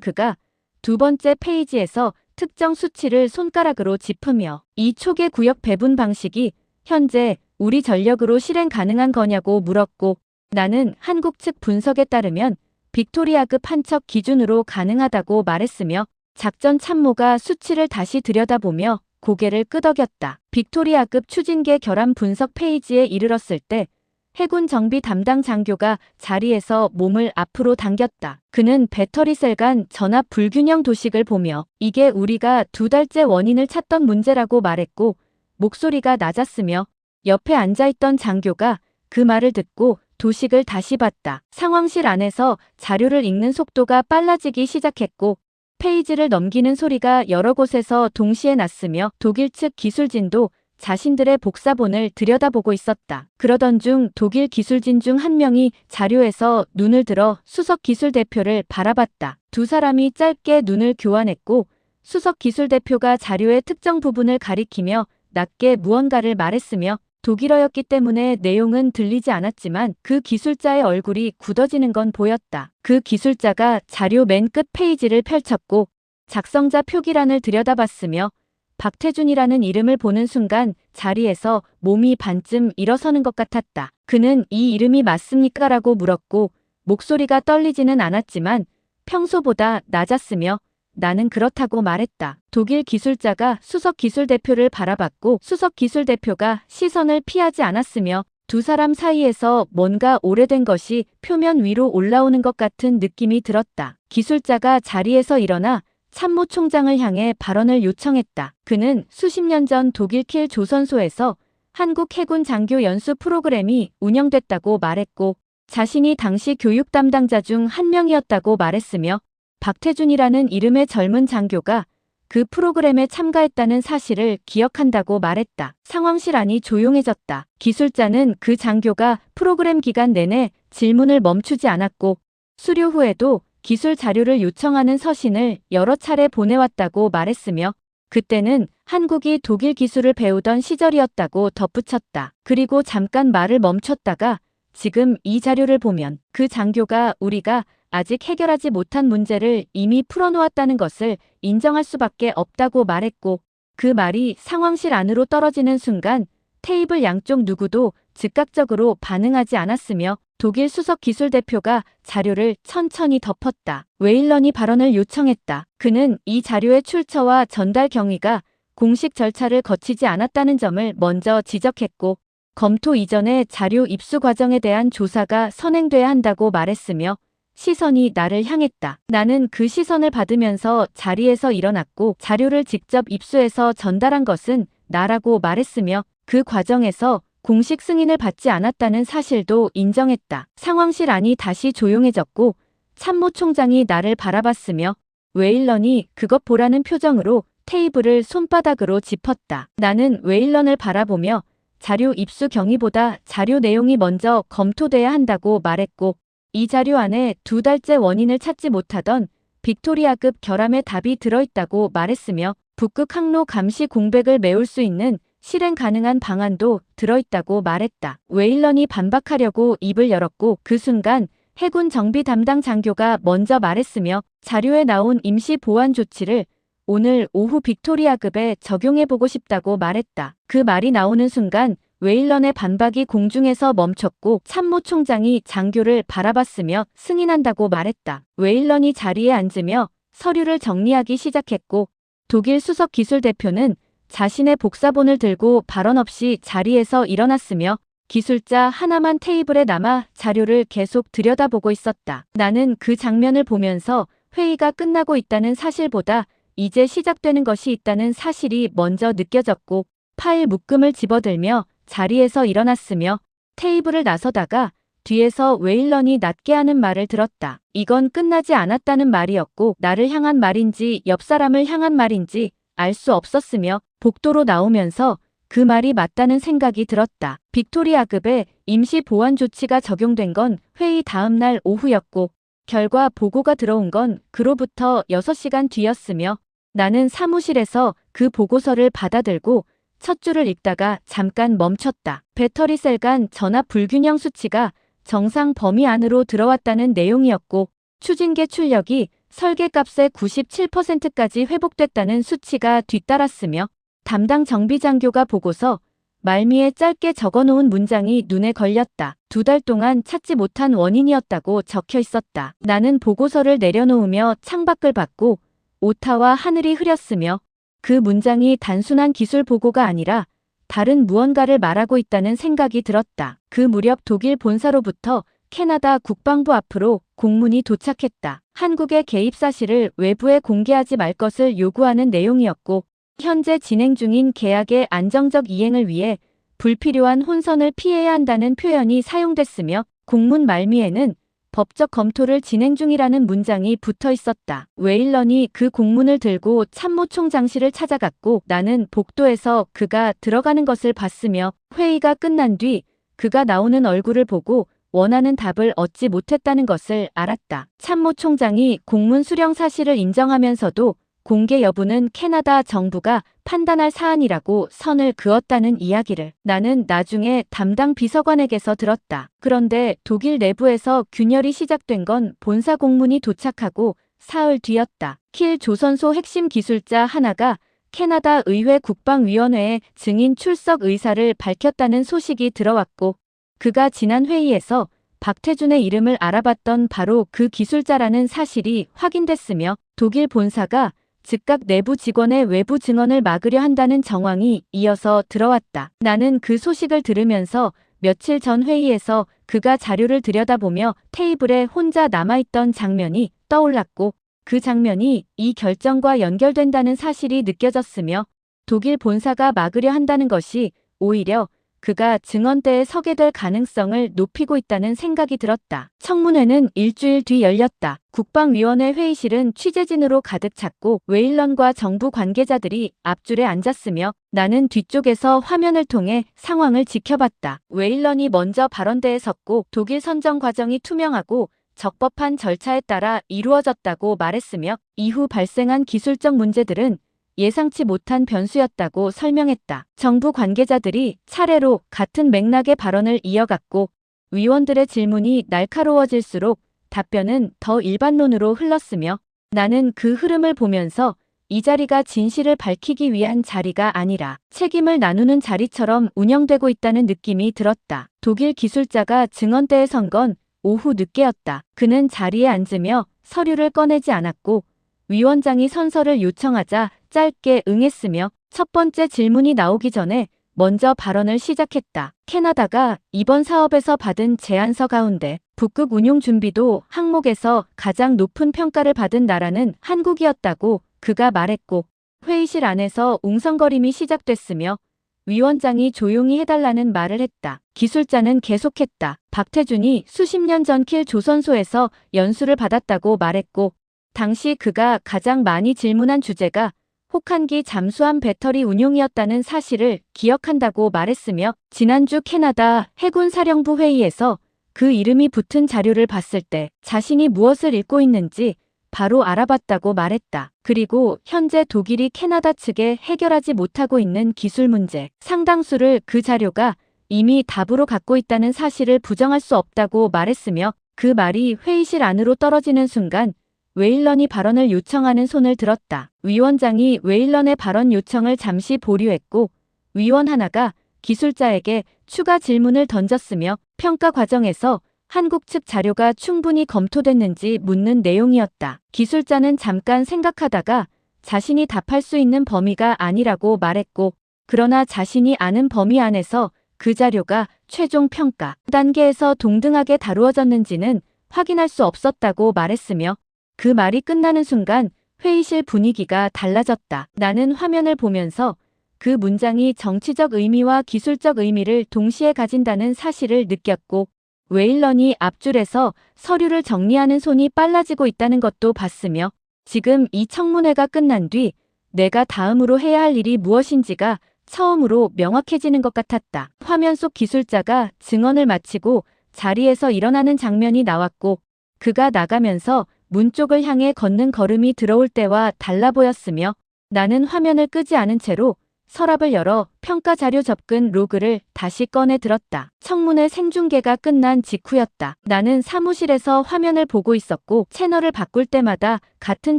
그가 두 번째 페이지에서 특정 수치를 손가락으로 짚으며 이 초계 구역 배분 방식이 현재 우리 전력으로 실행 가능한 거냐고 물었고 나는 한국 측 분석에 따르면 빅토리아급 한 척 기준으로 가능하다고 말했으며 작전 참모가 수치를 다시 들여다보며 고개를 끄덕였다. 빅토리아급 추진계 결함 분석 페이지에 이르렀을 때 해군 정비 담당 장교가 자리에서 몸을 앞으로 당겼다. 그는 배터리셀 간 전압 불균형 도식을 보며 이게 우리가 2달째 원인을 찾던 문제라고 말했고, 목소리가 낮았으며 옆에 앉아있던 장교가 그 말을 듣고 도식을 다시 봤다. 상황실 안에서 자료를 읽는 속도가 빨라지기 시작했고, 페이지를 넘기는 소리가 여러 곳에서 동시에 났으며 독일 측 기술진도 자신들의 복사본을 들여다보고 있었다. 그러던 중 독일 기술진 중 한 명이 자료에서 눈을 들어 수석 기술대표를 바라봤다. 두 사람이 짧게 눈을 교환했고, 수석 기술대표가 자료의 특정 부분을 가리키며 낮게 무언가를 말했으며, 독일어였기 때문에 내용은 들리지 않았지만 그 기술자의 얼굴이 굳어지는 건 보였다. 그 기술자가 자료 맨 끝 페이지를 펼쳤고 작성자 표기란을 들여다봤으며 박태준이라는 이름을 보는 순간 자리에서 몸이 반쯤 일어서는 것 같았다. 그는 이 이름이 맞습니까? 라고 물었고 목소리가 떨리지는 않았지만 평소보다 낮았으며 나는 그렇다고 말했다. 독일 기술자가 수석 기술대표를 바라봤고 수석 기술대표가 시선을 피하지 않았으며 두 사람 사이에서 뭔가 오래된 것이 표면 위로 올라오는 것 같은 느낌이 들었다. 기술자가 자리에서 일어나 참모총장을 향해 발언을 요청했다. 그는 수십 년 전 독일 킬 조선소에서 한국 해군 장교 연수 프로그램이 운영됐다고 말했고 자신이 당시 교육 담당자 중 한 명이었다고 말했으며 박태준이라는 이름의 젊은 장교가 그 프로그램에 참가했다는 사실을 기억한다고 말했다. 상황실 안이 조용해졌다. 기술자는 그 장교가 프로그램 기간 내내 질문을 멈추지 않았고 수료 후에도 기술 자료를 요청하는 서신을 여러 차례 보내왔다고 말했으며 그때는 한국이 독일 기술을 배우던 시절이었다고 덧붙였다. 그리고 잠깐 말을 멈췄다가 지금 이 자료를 보면 그 장교가 우리가 아직 해결하지 못한 문제를 이미 풀어놓았다는 것을 인정할 수밖에 없다고 말했고 그 말이 상황실 안으로 떨어지는 순간 테이블 양쪽 누구도 즉각적으로 반응하지 않았으며 독일 수석 기술대표가 자료를 천천히 덮었다. 웨일런이 발언을 요청했다. 그는 이 자료의 출처와 전달 경위가 공식 절차를 거치지 않았다는 점을 먼저 지적했고 검토 이전에 자료 입수 과정에 대한 조사가 선행돼야 한다고 말했으며 시선이 나를 향했다. 나는 그 시선을 받으면서 자리에서 일어났고 자료를 직접 입수해서 전달한 것은 나라고 말했으며 그 과정에서 공식 승인을 받지 않았다는 사실도 인정했다. 상황실 안이 다시 조용해졌고 참모총장이 나를 바라봤으며 웨일런이 그것 보라는 표정으로 테이블을 손바닥으로 짚었다. 나는 웨일런을 바라보며 자료 입수 경위보다 자료 내용이 먼저 검토돼야 한다고 말했고 이 자료 안에 2달째 원인을 찾지 못하던 빅토리아급 결함의 답이 들어있다고 말했으며 북극 항로 감시 공백을 메울 수 있는 실행 가능한 방안도 들어있다고 말했다. 웨일런이 반박하려고 입을 열었고 그 순간 해군 정비 담당 장교가 먼저 말했으며 자료에 나온 임시 보완 조치를 오늘 오후 빅토리아급에 적용해보고 싶다고 말했다. 그 말이 나오는 순간 웨일런의 반박이 공중에서 멈췄고 참모총장이 장교를 바라봤으며 승인한다고 말했다. 웨일런이 자리에 앉으며 서류를 정리하기 시작했고 독일 수석 기술대표는 자신의 복사본을 들고 발언 없이 자리에서 일어났으며 기술자 하나만 테이블에 남아 자료를 계속 들여다보고 있었다. 나는 그 장면을 보면서 회의가 끝나고 있다는 사실보다 이제 시작되는 것이 있다는 사실이 먼저 느껴졌고 파일 묶음을 집어들며 자리에서 일어났으며 테이블을 나서다가 뒤에서 웨일런이 낮게 하는 말을 들었다. 이건 끝나지 않았다는 말이었고 나를 향한 말인지 옆 사람을 향한 말인지 알 수 없었으며 복도로 나오면서 그 말이 맞다는 생각이 들었다. 빅토리아급에 임시 보완 조치가 적용된 건 회의 다음 날 오후였고 결과 보고가 들어온 건 그로부터 6시간 뒤였으며 나는 사무실에서 그 보고서를 받아들고 첫 줄을 읽다가 잠깐 멈췄다. 배터리셀 간 전압 불균형 수치가 정상 범위 안으로 들어왔다는 내용이었고 추진계 출력이 설계값의 97%까지 회복됐다는 수치가 뒤따랐으며 담당 정비장교가 보고서 말미에 짧게 적어놓은 문장이 눈에 걸렸다. 2달 동안 찾지 못한 원인이었다고 적혀 있었다. 나는 보고서를 내려놓으며 창밖을 봤고 오타와 하늘이 흐렸으며 그 문장이 단순한 기술 보고가 아니라 다른 무언가를 말하고 있다는 생각이 들었다. 그 무렵 독일 본사로부터 캐나다 국방부 앞으로 공문이 도착했다. 한국의 개입 사실을 외부에 공개하지 말 것을 요구하는 내용이었고, 현재 진행 중인 계약의 안정적 이행을 위해 불필요한 혼선을 피해야 한다는 표현이 사용됐으며, 공문 말미에는 법적 검토를 진행 중이라는 문장이 붙어 있었다. 웨일런이 그 공문을 들고 참모총장실을 찾아갔고, 나는 복도에서 그가 들어가는 것을 봤으며, 회의가 끝난 뒤 그가 나오는 얼굴을 보고 원하는 답을 얻지 못했다는 것을 알았다. 참모총장이 공문 수령 사실을 인정하면서도 공개 여부는 캐나다 정부가 판단할 사안이라고 선을 그었다는 이야기를 나는 나중에 담당 비서관에게서 들었다. 그런데 독일 내부에서 균열이 시작된 건 본사 공문이 도착하고 사흘 뒤였다. 킬 조선소 핵심 기술자 하나가 캐나다 의회 국방위원회에 증인 출석 의사를 밝혔다는 소식이 들어왔고, 그가 지난 회의에서 박태준의 이름을 알아봤던 바로 그 기술자라는 사실이 확인됐으며, 독일 본사가 즉각 내부 직원의 외부 증언을 막으려 한다는 정황이 이어서 들어왔다. 나는 그 소식을 들으면서 며칠 전 회의에서 그가 자료를 들여다보며 테이블에 혼자 남아있던 장면이 떠올랐고, 그 장면이 이 결정과 연결된다는 사실이 느껴졌으며, 독일 본사가 막으려 한다는 것이 오히려 그가 증언대에 서게 될 가능성을 높이고 있다는 생각이 들었다. 청문회는 일주일 뒤 열렸다. 국방위원회 회의실은 취재진으로 가득 찼고, 웨일런과 정부 관계자들이 앞줄에 앉았으며, 나는 뒤쪽에서 화면을 통해 상황을 지켜봤다. 웨일런이 먼저 발언대에 섰고, 독일 선정 과정이 투명하고 적법한 절차에 따라 이루어졌다고 말했으며, 이후 발생한 기술적 문제들은 예상치 못한 변수였다고 설명했다. 정부 관계자들이 차례로 같은 맥락의 발언을 이어갔고, 위원들의 질문이 날카로워질수록 답변은 더 일반론으로 흘렀으며, 나는 그 흐름을 보면서 이 자리가 진실을 밝히기 위한 자리가 아니라 책임을 나누는 자리처럼 운영되고 있다는 느낌이 들었다. 독일 기술자가 증언대에 선 건 오후 늦게였다. 그는 자리에 앉으며 서류를 꺼내지 않았고, 위원장이 선서를 요청하자 짧게 응했으며, 첫 번째 질문이 나오기 전에 먼저 발언을 시작했다. 캐나다가 이번 사업에서 받은 제안서 가운데 북극 운용 준비도 항목에서 가장 높은 평가를 받은 나라는 한국이었다고 그가 말했고, 회의실 안에서 웅성거림이 시작됐으며, 위원장이 조용히 해달라는 말을 했다. 기술자는 계속했다. 박태준이 수십 년 전 킬 조선소에서 연수를 받았다고 말했고, 당시 그가 가장 많이 질문한 주제가 혹한기 잠수함 배터리 운용이었다는 사실을 기억한다고 말했으며, 지난주 캐나다 해군 사령부 회의에서 그 이름이 붙은 자료를 봤을 때 자신이 무엇을 읽고 있는지 바로 알아봤다고 말했다. 그리고 현재 독일이 캐나다 측에 해결하지 못하고 있는 기술 문제 상당수를 그 자료가 이미 답으로 갖고 있다는 사실을 부정할 수 없다고 말했으며, 그 말이 회의실 안으로 떨어지는 순간 웨일런이 발언을 요청하는 손을 들었다. 위원장이 웨일런의 발언 요청을 잠시 보류했고, 위원 하나가 기술자에게 추가 질문을 던졌으며, 평가 과정에서 한국 측 자료가 충분히 검토됐는지 묻는 내용이었다. 기술자는 잠깐 생각하다가 자신이 답할 수 있는 범위가 아니라고 말했고, 그러나 자신이 아는 범위 안에서 그 자료가 최종 평가 단계에서 동등하게 다루어졌는지는 확인할 수 없었다고 말했으며, 그 말이 끝나는 순간 회의실 분위기가 달라졌다. 나는 화면을 보면서 그 문장이 정치적 의미와 기술적 의미를 동시에 가진다는 사실을 느꼈고, 웨일런이 앞줄에서 서류를 정리하는 손이 빨라지고 있다는 것도 봤으며, 지금 이 청문회가 끝난 뒤 내가 다음으로 해야 할 일이 무엇인지가 처음으로 명확해지는 것 같았다. 화면 속 기술자가 증언을 마치고 자리에서 일어나는 장면이 나왔고, 그가 나가면서 문 쪽을 향해 걷는 걸음이 들어올 때와 달라 보였으며, 나는 화면을 끄지 않은 채로 서랍을 열어 평가 자료 접근 로그를 다시 꺼내 들었다. 청문회 생중계가 끝난 직후였다. 나는 사무실에서 화면을 보고 있었고, 채널을 바꿀 때마다 같은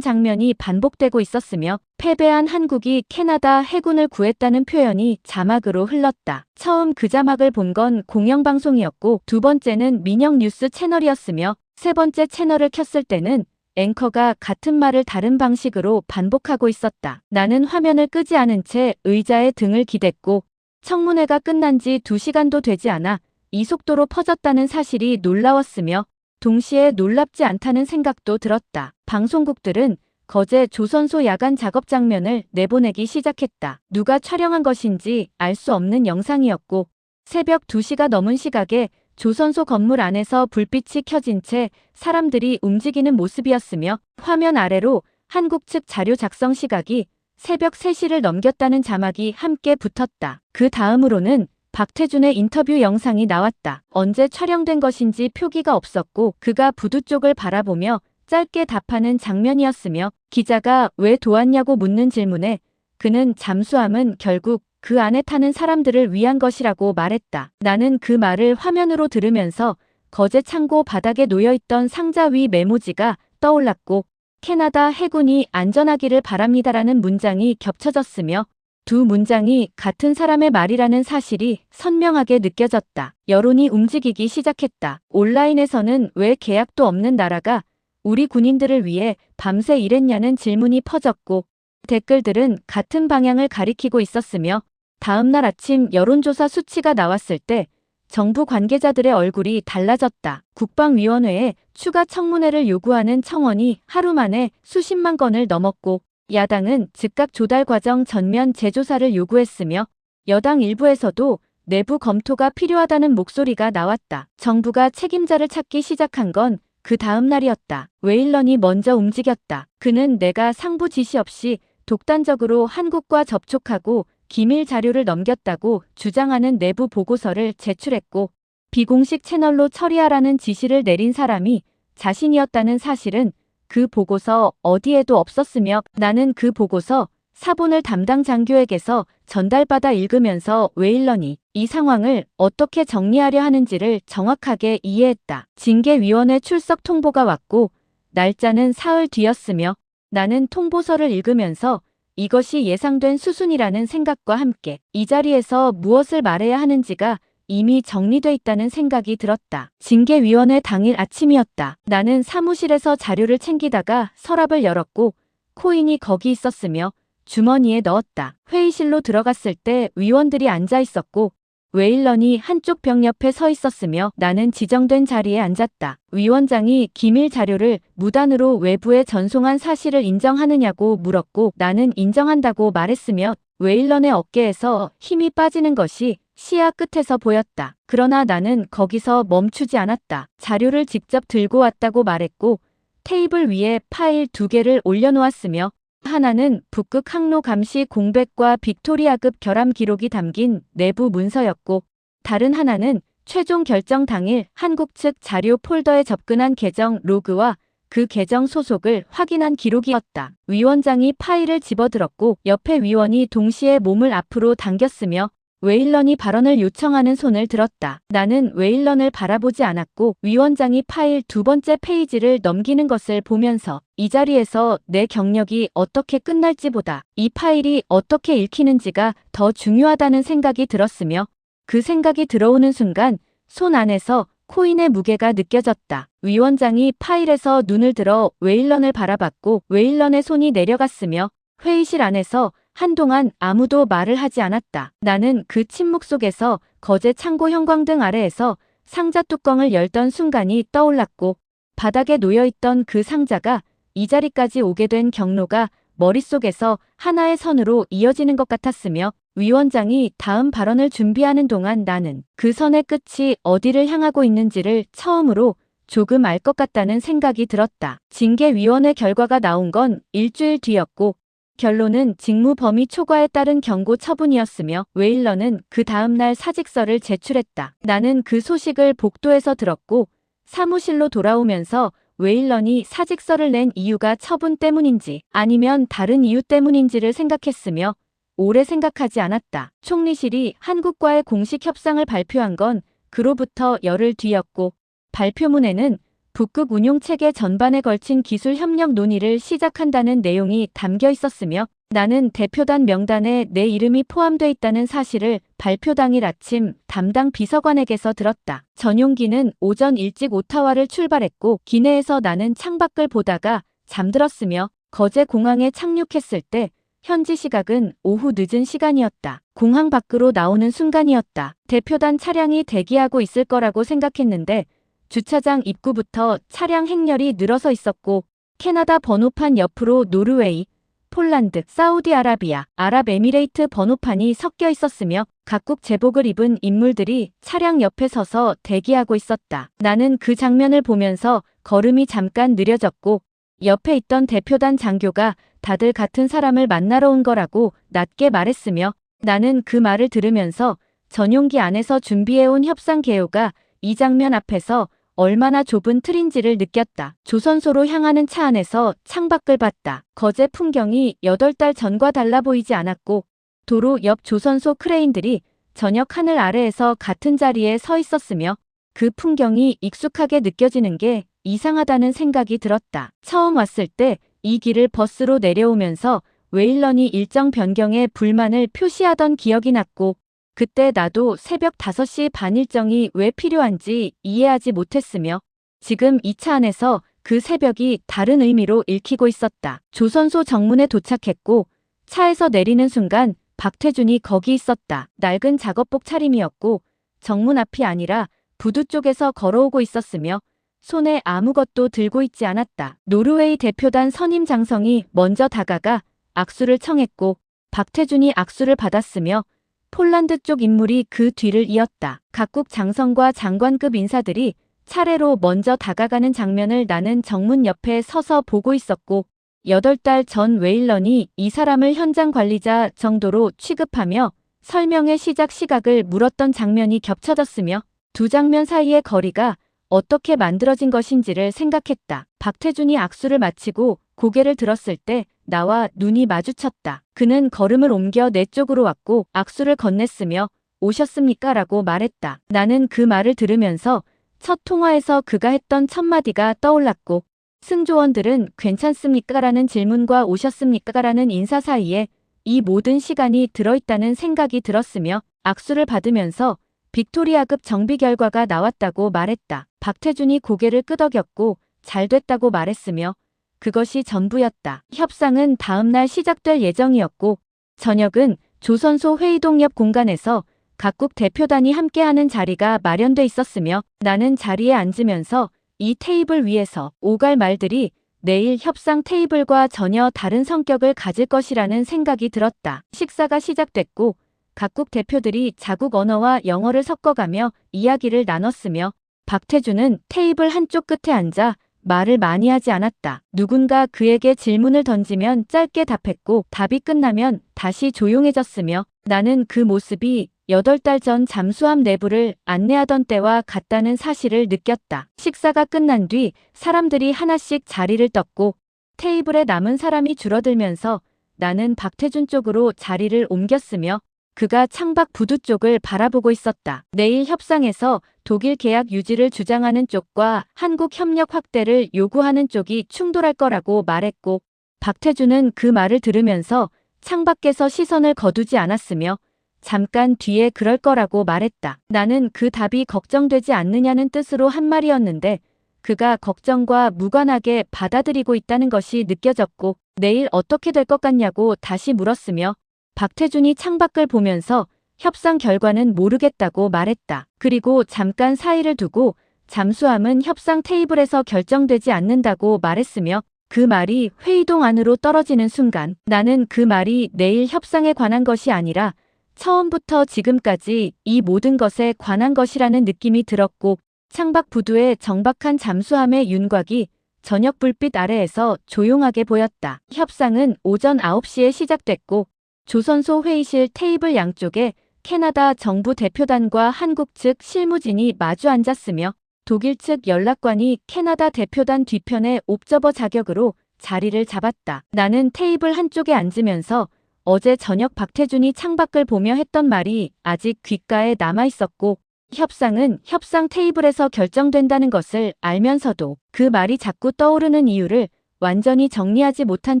장면이 반복되고 있었으며, 패배한 한국이 캐나다 해군을 구했다는 표현이 자막으로 흘렀다. 처음 그 자막을 본 건 공영방송이었고, 두 번째는 민영 뉴스 채널이었으며, 세 번째 채널을 켰을 때는 앵커가 같은 말을 다른 방식으로 반복하고 있었다. 나는 화면을 끄지 않은 채 의자에 등을 기댔고, 청문회가 끝난 지 2시간도 되지 않아 이 속도로 퍼졌다는 사실이 놀라웠으며 동시에 놀랍지 않다는 생각도 들었다. 방송국들은 거제 조선소 야간 작업 장면을 내보내기 시작했다. 누가 촬영한 것인지 알 수 없는 영상이었고 새벽 2시가 넘은 시각에 조선소 건물 안에서 불빛이 켜진 채 사람들이 움직이는 모습이었으며 화면 아래로 한국 측 자료 작성 시각이 새벽 3시를 넘겼다는 자막이 함께 붙었다. 그 다음으로는 박태준의 인터뷰 영상이 나왔다. 언제 촬영된 것인지 표기가 없었고 그가 부두 쪽을 바라보며 짧게 답하는 장면이었으며 기자가 왜 도왔냐고 묻는 질문에 그는 잠수함은 결국 그 안에 타는 사람들을 위한 것이라고 말했다. 나는 그 말을 화면으로 들으면서 거제 창고 바닥에 놓여있던 상자 위 메모지가 떠올랐고 캐나다 해군이 안전하기를 바랍니다라는 문장이 겹쳐졌으며 두 문장이 같은 사람의 말이라는 사실이 선명하게 느껴졌다. 여론이 움직이기 시작했다. 온라인에서는 왜 계약도 없는 나라가 우리 군인들을 위해 밤새 일했냐는 질문이 퍼졌고 댓글들은 같은 방향을 가리키고 있었으며 다음 날 아침 여론조사 수치가 나왔을 때 정부 관계자들의 얼굴이 달라졌다. 국방위원회에 추가 청문회를 요구하는 청원이 하루 만에 수십만 건을 넘었고 야당은 즉각 조달 과정 전면 재조사를 요구했으며 여당 일부에서도 내부 검토가 필요하다는 목소리가 나왔다. 정부가 책임자를 찾기 시작한 건 그 다음 날이었다. 웨일런이 먼저 움직였다. 그는 내가 상부 지시 없이 독단적으로 한국과 접촉하고 기밀 자료를 넘겼다고 주장하는 내부 보고서를 제출했고 비공식 채널로 처리하라는 지시를 내린 사람이 자신이었다는 사실은 그 보고서 어디에도 없었으며 나는 그 보고서 사본을 담당 장교에게서 전달받아 읽으면서 웨일런이 이 상황을 어떻게 정리하려 하는지를 정확하게 이해했다. 징계위원회 출석 통보가 왔고 날짜는 사흘 뒤였으며 나는 통보서를 읽으면서 이것이 예상된 수순이라는 생각과 함께 이 자리에서 무엇을 말해야 하는지가 이미 정리돼 있다는 생각이 들었다. 징계위원회 당일 아침이었다. 나는 사무실에서 자료를 챙기다가 서랍을 열었고 코인이 거기 있었으며 주머니에 넣었다. 회의실로 들어갔을 때 위원들이 앉아 있었고 웨일런이 한쪽 벽 옆에 서 있었으며 나는 지정된 자리에 앉았다. 위원장이 기밀 자료를 무단으로 외부에 전송한 사실을 인정하느냐고 물었고 나는 인정한다고 말했으며 웨일런의 어깨에서 힘이 빠지는 것이 시야 끝에서 보였다. 그러나 나는 거기서 멈추지 않았다. 자료를 직접 들고 왔다고 말했고 테이블 위에 파일 2개를 올려놓았으며 하나는 북극 항로 감시 공백과 빅토리아급 결함 기록이 담긴 내부 문서였고 다른 하나는 최종 결정 당일 한국 측 자료 폴더에 접근한 계정 로그와 그 계정 소속을 확인한 기록이었다. 위원장이 파일을 집어들었고 옆에 위원이 동시에 몸을 앞으로 당겼으며 웨일런이 발언을 요청하는 손을 들었다. 나는 웨일런을 바라보지 않았고 위원장이 파일 2번째 페이지를 넘기는 것을 보면서 이 자리에서 내 경력이 어떻게 끝날지보다 이 파일이 어떻게 읽히는지가 더 중요하다는 생각이 들었으며 그 생각이 들어오는 순간 손 안에서 코인의 무게가 느껴졌다. 위원장이 파일에서 눈을 들어 웨일런을 바라봤고 웨일런의 손이 내려갔으며 회의실 안에서 한동안 아무도 말을 하지 않았다. 나는 그 침묵 속에서 거제 창고 형광등 아래에서 상자 뚜껑을 열던 순간이 떠올랐고 바닥에 놓여있던 그 상자가 이 자리까지 오게 된 경로가 머릿속에서 하나의 선으로 이어지는 것 같았으며 위원장이 다음 발언을 준비하는 동안 나는 그 선의 끝이 어디를 향하고 있는지를 처음으로 조금 알 것 같다는 생각이 들었다. 징계위원회 결과가 나온 건 일주일 뒤였고 결론은 직무 범위 초과에 따른 경고 처분이었으며 웨일런은 그 다음날 사직서를 제출했다. 나는 그 소식을 복도에서 들었고 사무실로 돌아오면서 웨일런이 사직서를 낸 이유가 처분 때문인지 아니면 다른 이유 때문인지를 생각했으며 오래 생각하지 않았다. 총리실이 한국과의 공식 협상을 발표한 건 그로부터 열흘 뒤였고 발표문에는 북극 운용체계 전반에 걸친 기술 협력 논의를 시작한다는 내용이 담겨 있었으며 나는 대표단 명단에 내 이름이 포함돼 있다는 사실을 발표 당일 아침 담당 비서관에게서 들었다. 전용기는 오전 일찍 오타와를 출발했고 기내에서 나는 창밖을 보다가 잠들었으며 거제 공항에 착륙했을 때 현지 시각은 오후 늦은 시간이었다. 공항 밖으로 나오는 순간이었다. 대표단 차량이 대기하고 있을 거라고 생각했는데 주차장 입구부터 차량 행렬이 늘어서 있었고 캐나다 번호판 옆으로 노르웨이, 폴란드, 사우디아라비아, 아랍에미레이트 번호판이 섞여 있었으며 각국 제복을 입은 인물들이 차량 옆에 서서 대기하고 있었다. 나는 그 장면을 보면서 걸음이 잠깐 느려졌고 옆에 있던 대표단 장교가 다들 같은 사람을 만나러 온 거라고 낮게 말했으며 나는 그 말을 들으면서 전용기 안에서 준비해온 협상 개요가 이 장면 앞에서 얼마나 좁은 틀인지를 느꼈다. 조선소로 향하는 차 안에서 창밖을 봤다. 거제 풍경이 8달 전과 달라 보이지 않았고 도로 옆 조선소 크레인들이 저녁 하늘 아래에서 같은 자리에 서 있었으며 그 풍경이 익숙하게 느껴지는 게 이상하다는 생각이 들었다. 처음 왔을 때 이 길을 버스로 내려오면서 웨일런이 일정 변경에 불만을 표시하던 기억이 났고 그때 나도 새벽 5시 반 일정이 왜 필요한지 이해하지 못했으며 지금 이 차 안에서 그 새벽이 다른 의미로 읽히고 있었다. 조선소 정문에 도착했고 차에서 내리는 순간 박태준이 거기 있었다. 낡은 작업복 차림이었고 정문 앞이 아니라 부두 쪽에서 걸어오고 있었으며 손에 아무것도 들고 있지 않았다. 노르웨이 대표단 선임 장성이 먼저 다가가 악수를 청했고 박태준이 악수를 받았으며 폴란드 쪽 인물이 그 뒤를 이었다. 각국 장성과 장관급 인사들이 차례로 먼저 다가가는 장면을 나는 정문 옆에 서서 보고 있었고 8달 전 웨일런이 이 사람을 현장 관리자 정도로 취급하며 설명의 시작 시각을 물었던 장면이 겹쳐졌으며 두 장면 사이의 거리가 어떻게 만들어진 것인지를 생각했다. 박태준이 악수를 마치고 고개를 들었을 때 나와 눈이 마주쳤다. 그는 걸음을 옮겨 내 쪽으로 왔고 악수를 건넸으며 오셨습니까? 라고 말했다. 나는 그 말을 들으면서 첫 통화에서 그가 했던 첫 마디가 떠올랐고 승조원들은 괜찮습니까? 라는 질문과 오셨습니까? 라는 인사 사이에 이 모든 시간이 들어있다는 생각이 들었으며 악수를 받으면서 빅토리아급 정비 결과가 나왔다고 말했다. 박태준이 고개를 끄덕였고 잘 됐다고 말했으며 그것이 전부였다. 협상은 다음 날 시작될 예정이었고 저녁은 조선소 회의동 옆 공간에서 각국 대표단이 함께하는 자리가 마련돼 있었으며 나는 자리에 앉으면서 이 테이블 위에서 오갈 말들이 내일 협상 테이블과 전혀 다른 성격을 가질 것이라는 생각이 들었다. 식사가 시작됐고 각국 대표들이 자국 언어와 영어를 섞어가며 이야기를 나눴으며 박태준은 테이블 한쪽 끝에 앉아 말을 많이 하지 않았다. 누군가 그에게 질문을 던지면 짧게 답했고 답이 끝나면 다시 조용해졌으며 나는 그 모습이 8달 전 잠수함 내부를 안내하던 때와 같다는 사실을 느꼈다. 식사가 끝난 뒤 사람들이 하나씩 자리를 떴고 테이블에 남은 사람이 줄어들면서 나는 박태준 쪽으로 자리를 옮겼으며 그가 창밖 부두 쪽을 바라보고 있었다. 내일 협상에서 독일 계약 유지를 주장하는 쪽과 한국 협력 확대를 요구하는 쪽이 충돌할 거라고 말했고 박태준은 그 말을 들으면서 창밖에서 시선을 거두지 않았으며 잠깐 뒤에 그럴 거라고 말했다. 나는 그 답이 걱정되지 않느냐는 뜻으로 한 말이었는데 그가 걱정과 무관하게 받아들이고 있다는 것이 느껴졌고 내일 어떻게 될 것 같냐고 다시 물었으며 박태준이 창밖을 보면서 협상 결과는 모르겠다고 말했다. 그리고 잠깐 사이를 두고 잠수함은 협상 테이블에서 결정되지 않는다고 말했으며 그 말이 회의동 안으로 떨어지는 순간 나는 그 말이 내일 협상에 관한 것이 아니라 처음부터 지금까지 이 모든 것에 관한 것이라는 느낌이 들었고 창밖 부두에 정박한 잠수함의 윤곽이 저녁 불빛 아래에서 조용하게 보였다. 협상은 오전 9시에 시작됐고 조선소 회의실 테이블 양쪽에 캐나다 정부 대표단과 한국 측 실무진이 마주 앉았으며 독일 측 연락관이 캐나다 대표단 뒤편에 옵저버 자격으로 자리를 잡았다. 나는 테이블 한쪽에 앉으면서 어제 저녁 박태준이 창밖을 보며 했던 말이 아직 귓가에 남아있었고 협상은 협상 테이블에서 결정된다는 것을 알면서도 그 말이 자꾸 떠오르는 이유를 완전히 정리하지 못한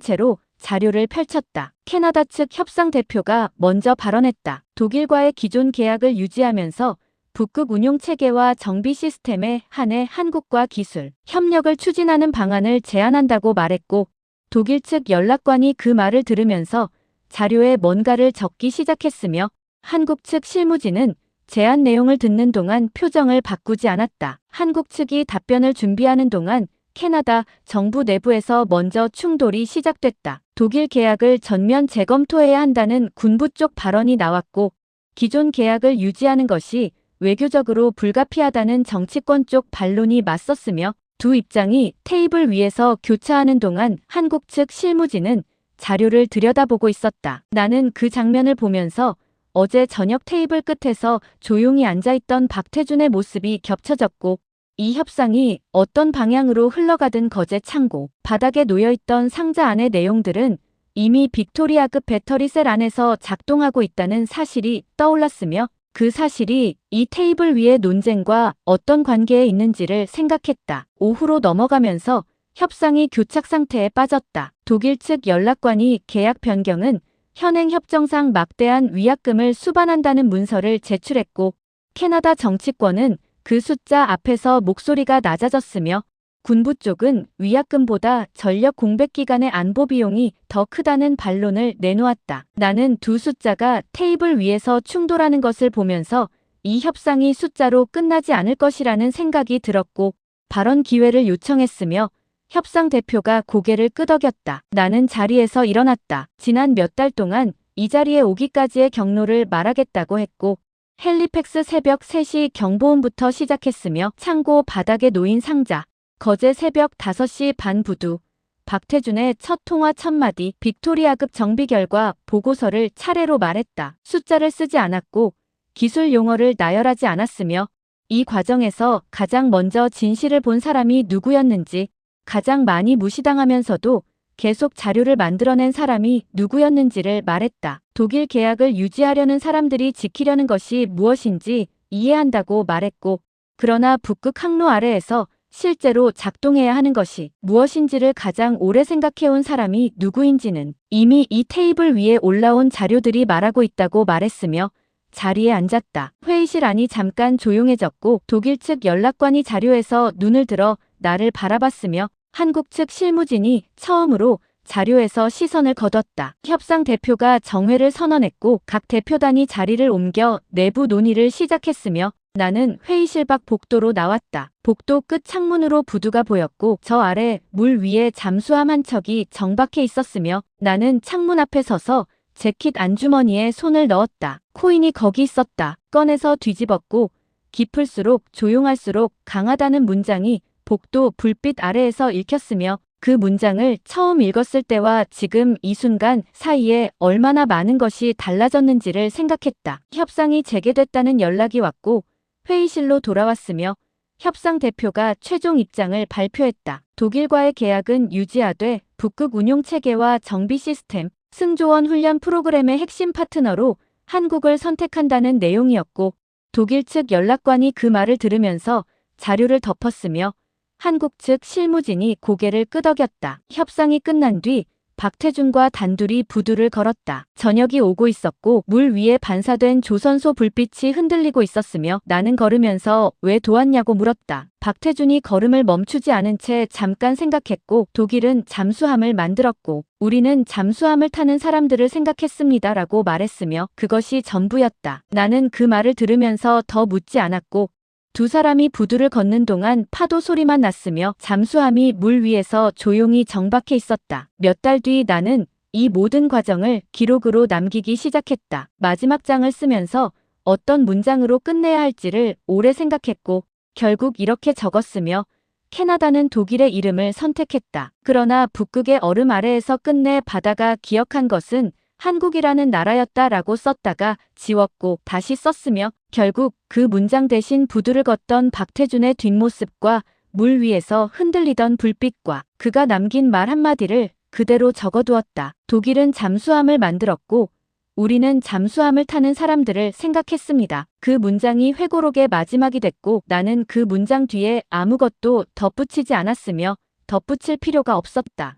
채로 자료를 펼쳤다. 캐나다 측 협상 대표가 먼저 발언했다. 독일과의 기존 계약을 유지하면서 북극 운용 체계와 정비 시스템에 한해 한국과 기술, 협력을 추진하는 방안을 제안한다고 말했고 독일 측 연락관이 그 말을 들으면서 자료에 뭔가를 적기 시작했으며 한국 측 실무진은 제안 내용을 듣는 동안 표정을 바꾸지 않았다. 한국 측이 답변을 준비하는 동안 캐나다 정부 내부에서 먼저 충돌이 시작됐다. 독일 계약을 전면 재검토해야 한다는 군부 쪽 발언이 나왔고 기존 계약을 유지하는 것이 외교적으로 불가피하다는 정치권 쪽 반론이 맞섰으며 두 입장이 테이블 위에서 교차하는 동안 한국 측 실무진은 자료를 들여다보고 있었다. 나는 그 장면을 보면서 어제 저녁 테이블 끝에서 조용히 앉아있던 박태준의 모습이 겹쳐졌고 이 협상이 어떤 방향으로 흘러가든 거제 창고 바닥에 놓여있던 상자 안의 내용들은 이미 빅토리아급 배터리셀 안에서 작동하고 있다는 사실이 떠올랐으며 그 사실이 이 테이블 위의 논쟁과 어떤 관계에 있는지를 생각했다. 오후로 넘어가면서 협상이 교착 상태에 빠졌다. 독일 측 연락관이 계약 변경은 현행 협정상 막대한 위약금을 수반한다는 문서를 제출했고 캐나다 정치권은 그 숫자 앞에서 목소리가 낮아졌으며 군부 쪽은 위약금보다 전력 공백 기간의 안보 비용이 더 크다는 반론을 내놓았다. 나는 두 숫자가 테이블 위에서 충돌하는 것을 보면서 이 협상이 숫자로 끝나지 않을 것이라는 생각이 들었고 발언 기회를 요청했으며 협상 대표가 고개를 끄덕였다. 나는 자리에서 일어났다. 지난 몇 달 동안 이 자리에 오기까지의 경로를 말하겠다고 했고 헬리팩스 새벽 3시 경보음부터 시작했으며 창고 바닥에 놓인 상자, 거제 새벽 5시 반 부두, 박태준의 첫 통화 첫마디, 빅토리아급 정비 결과 보고서를 차례로 말했다. 숫자를 쓰지 않았고 기술 용어를 나열하지 않았으며 이 과정에서 가장 먼저 진실을 본 사람이 누구였는지 가장 많이 무시당하면서도 계속 자료를 만들어낸 사람이 누구였는지를 말했다. 독일 계약을 유지하려는 사람들이 지키려는 것이 무엇인지 이해한다고 말했고 그러나 북극 항로 아래에서 실제로 작동해야 하는 것이 무엇인지를 가장 오래 생각해온 사람이 누구인지는 이미 이 테이블 위에 올라온 자료들이 말하고 있다고 말했으며 자리에 앉았다. 회의실 안이 잠깐 조용해졌고 독일 측 연락관이 자료에서 눈을 들어 나를 바라봤으며 한국 측 실무진이 처음으로 자료에서 시선을 거뒀다. 협상 대표가 정회를 선언했고 각 대표단이 자리를 옮겨 내부 논의를 시작했으며 나는 회의실 밖 복도로 나왔다. 복도 끝 창문으로 부두가 보였고 저 아래 물 위에 잠수함 한 척이 정박해 있었으며 나는 창문 앞에 서서 재킷 안주머니에 손을 넣었다. 코인이 거기 있었다. 꺼내서 뒤집었고 깊을수록 조용할수록 강하다는 문장이 복도 불빛 아래에서 읽혔으며 그 문장을 처음 읽었을 때와 지금 이 순간 사이에 얼마나 많은 것이 달라졌는지를 생각했다. 협상이 재개됐다는 연락이 왔고 회의실로 돌아왔으며 협상 대표가 최종 입장을 발표했다. 독일과의 계약은 유지하되 북극 운용 체계와 정비 시스템, 승조원 훈련 프로그램의 핵심 파트너로 한국을 선택한다는 내용이었고 독일 측 연락관이 그 말을 들으면서 자료를 덮었으며 한국 측 실무진이 고개를 끄덕였다. 협상이 끝난 뒤 박태준과 단둘이 부두를 걸었다. 저녁이 오고 있었고 물 위에 반사된 조선소 불빛이 흔들리고 있었으며 나는 걸으면서 왜 도왔냐고 물었다. 박태준이 걸음을 멈추지 않은 채 잠깐 생각했고 독일은 잠수함을 만들었고 우리는 잠수함을 타는 사람들을 생각했습니다 라고 말했으며 그것이 전부였다. 나는 그 말을 들으면서 더 묻지 않았고 두 사람이 부두를 걷는 동안 파도 소리만 났으며 잠수함이 물 위에서 조용히 정박해 있었다. 몇 달 뒤 나는 이 모든 과정을 기록으로 남기기 시작했다. 마지막 장을 쓰면서 어떤 문장으로 끝내야 할지를 오래 생각했고 결국 이렇게 적었으며 캐나다는 독일의 이름을 선택했다. 그러나 북극의 얼음 아래에서 끝내 바다가 기억한 것은 한국이라는 나라였다라고 썼다가 지웠고 다시 썼으며 결국 그 문장 대신 부두를 걷던 박태준의 뒷모습과 물 위에서 흔들리던 불빛과 그가 남긴 말 한마디를 그대로 적어두었다. 독일은 잠수함을 만들었고 우리는 잠수함을 타는 사람들을 생각했습니다. 그 문장이 회고록의 마지막이 됐고 나는 그 문장 뒤에 아무것도 덧붙이지 않았으며 덧붙일 필요가 없었다.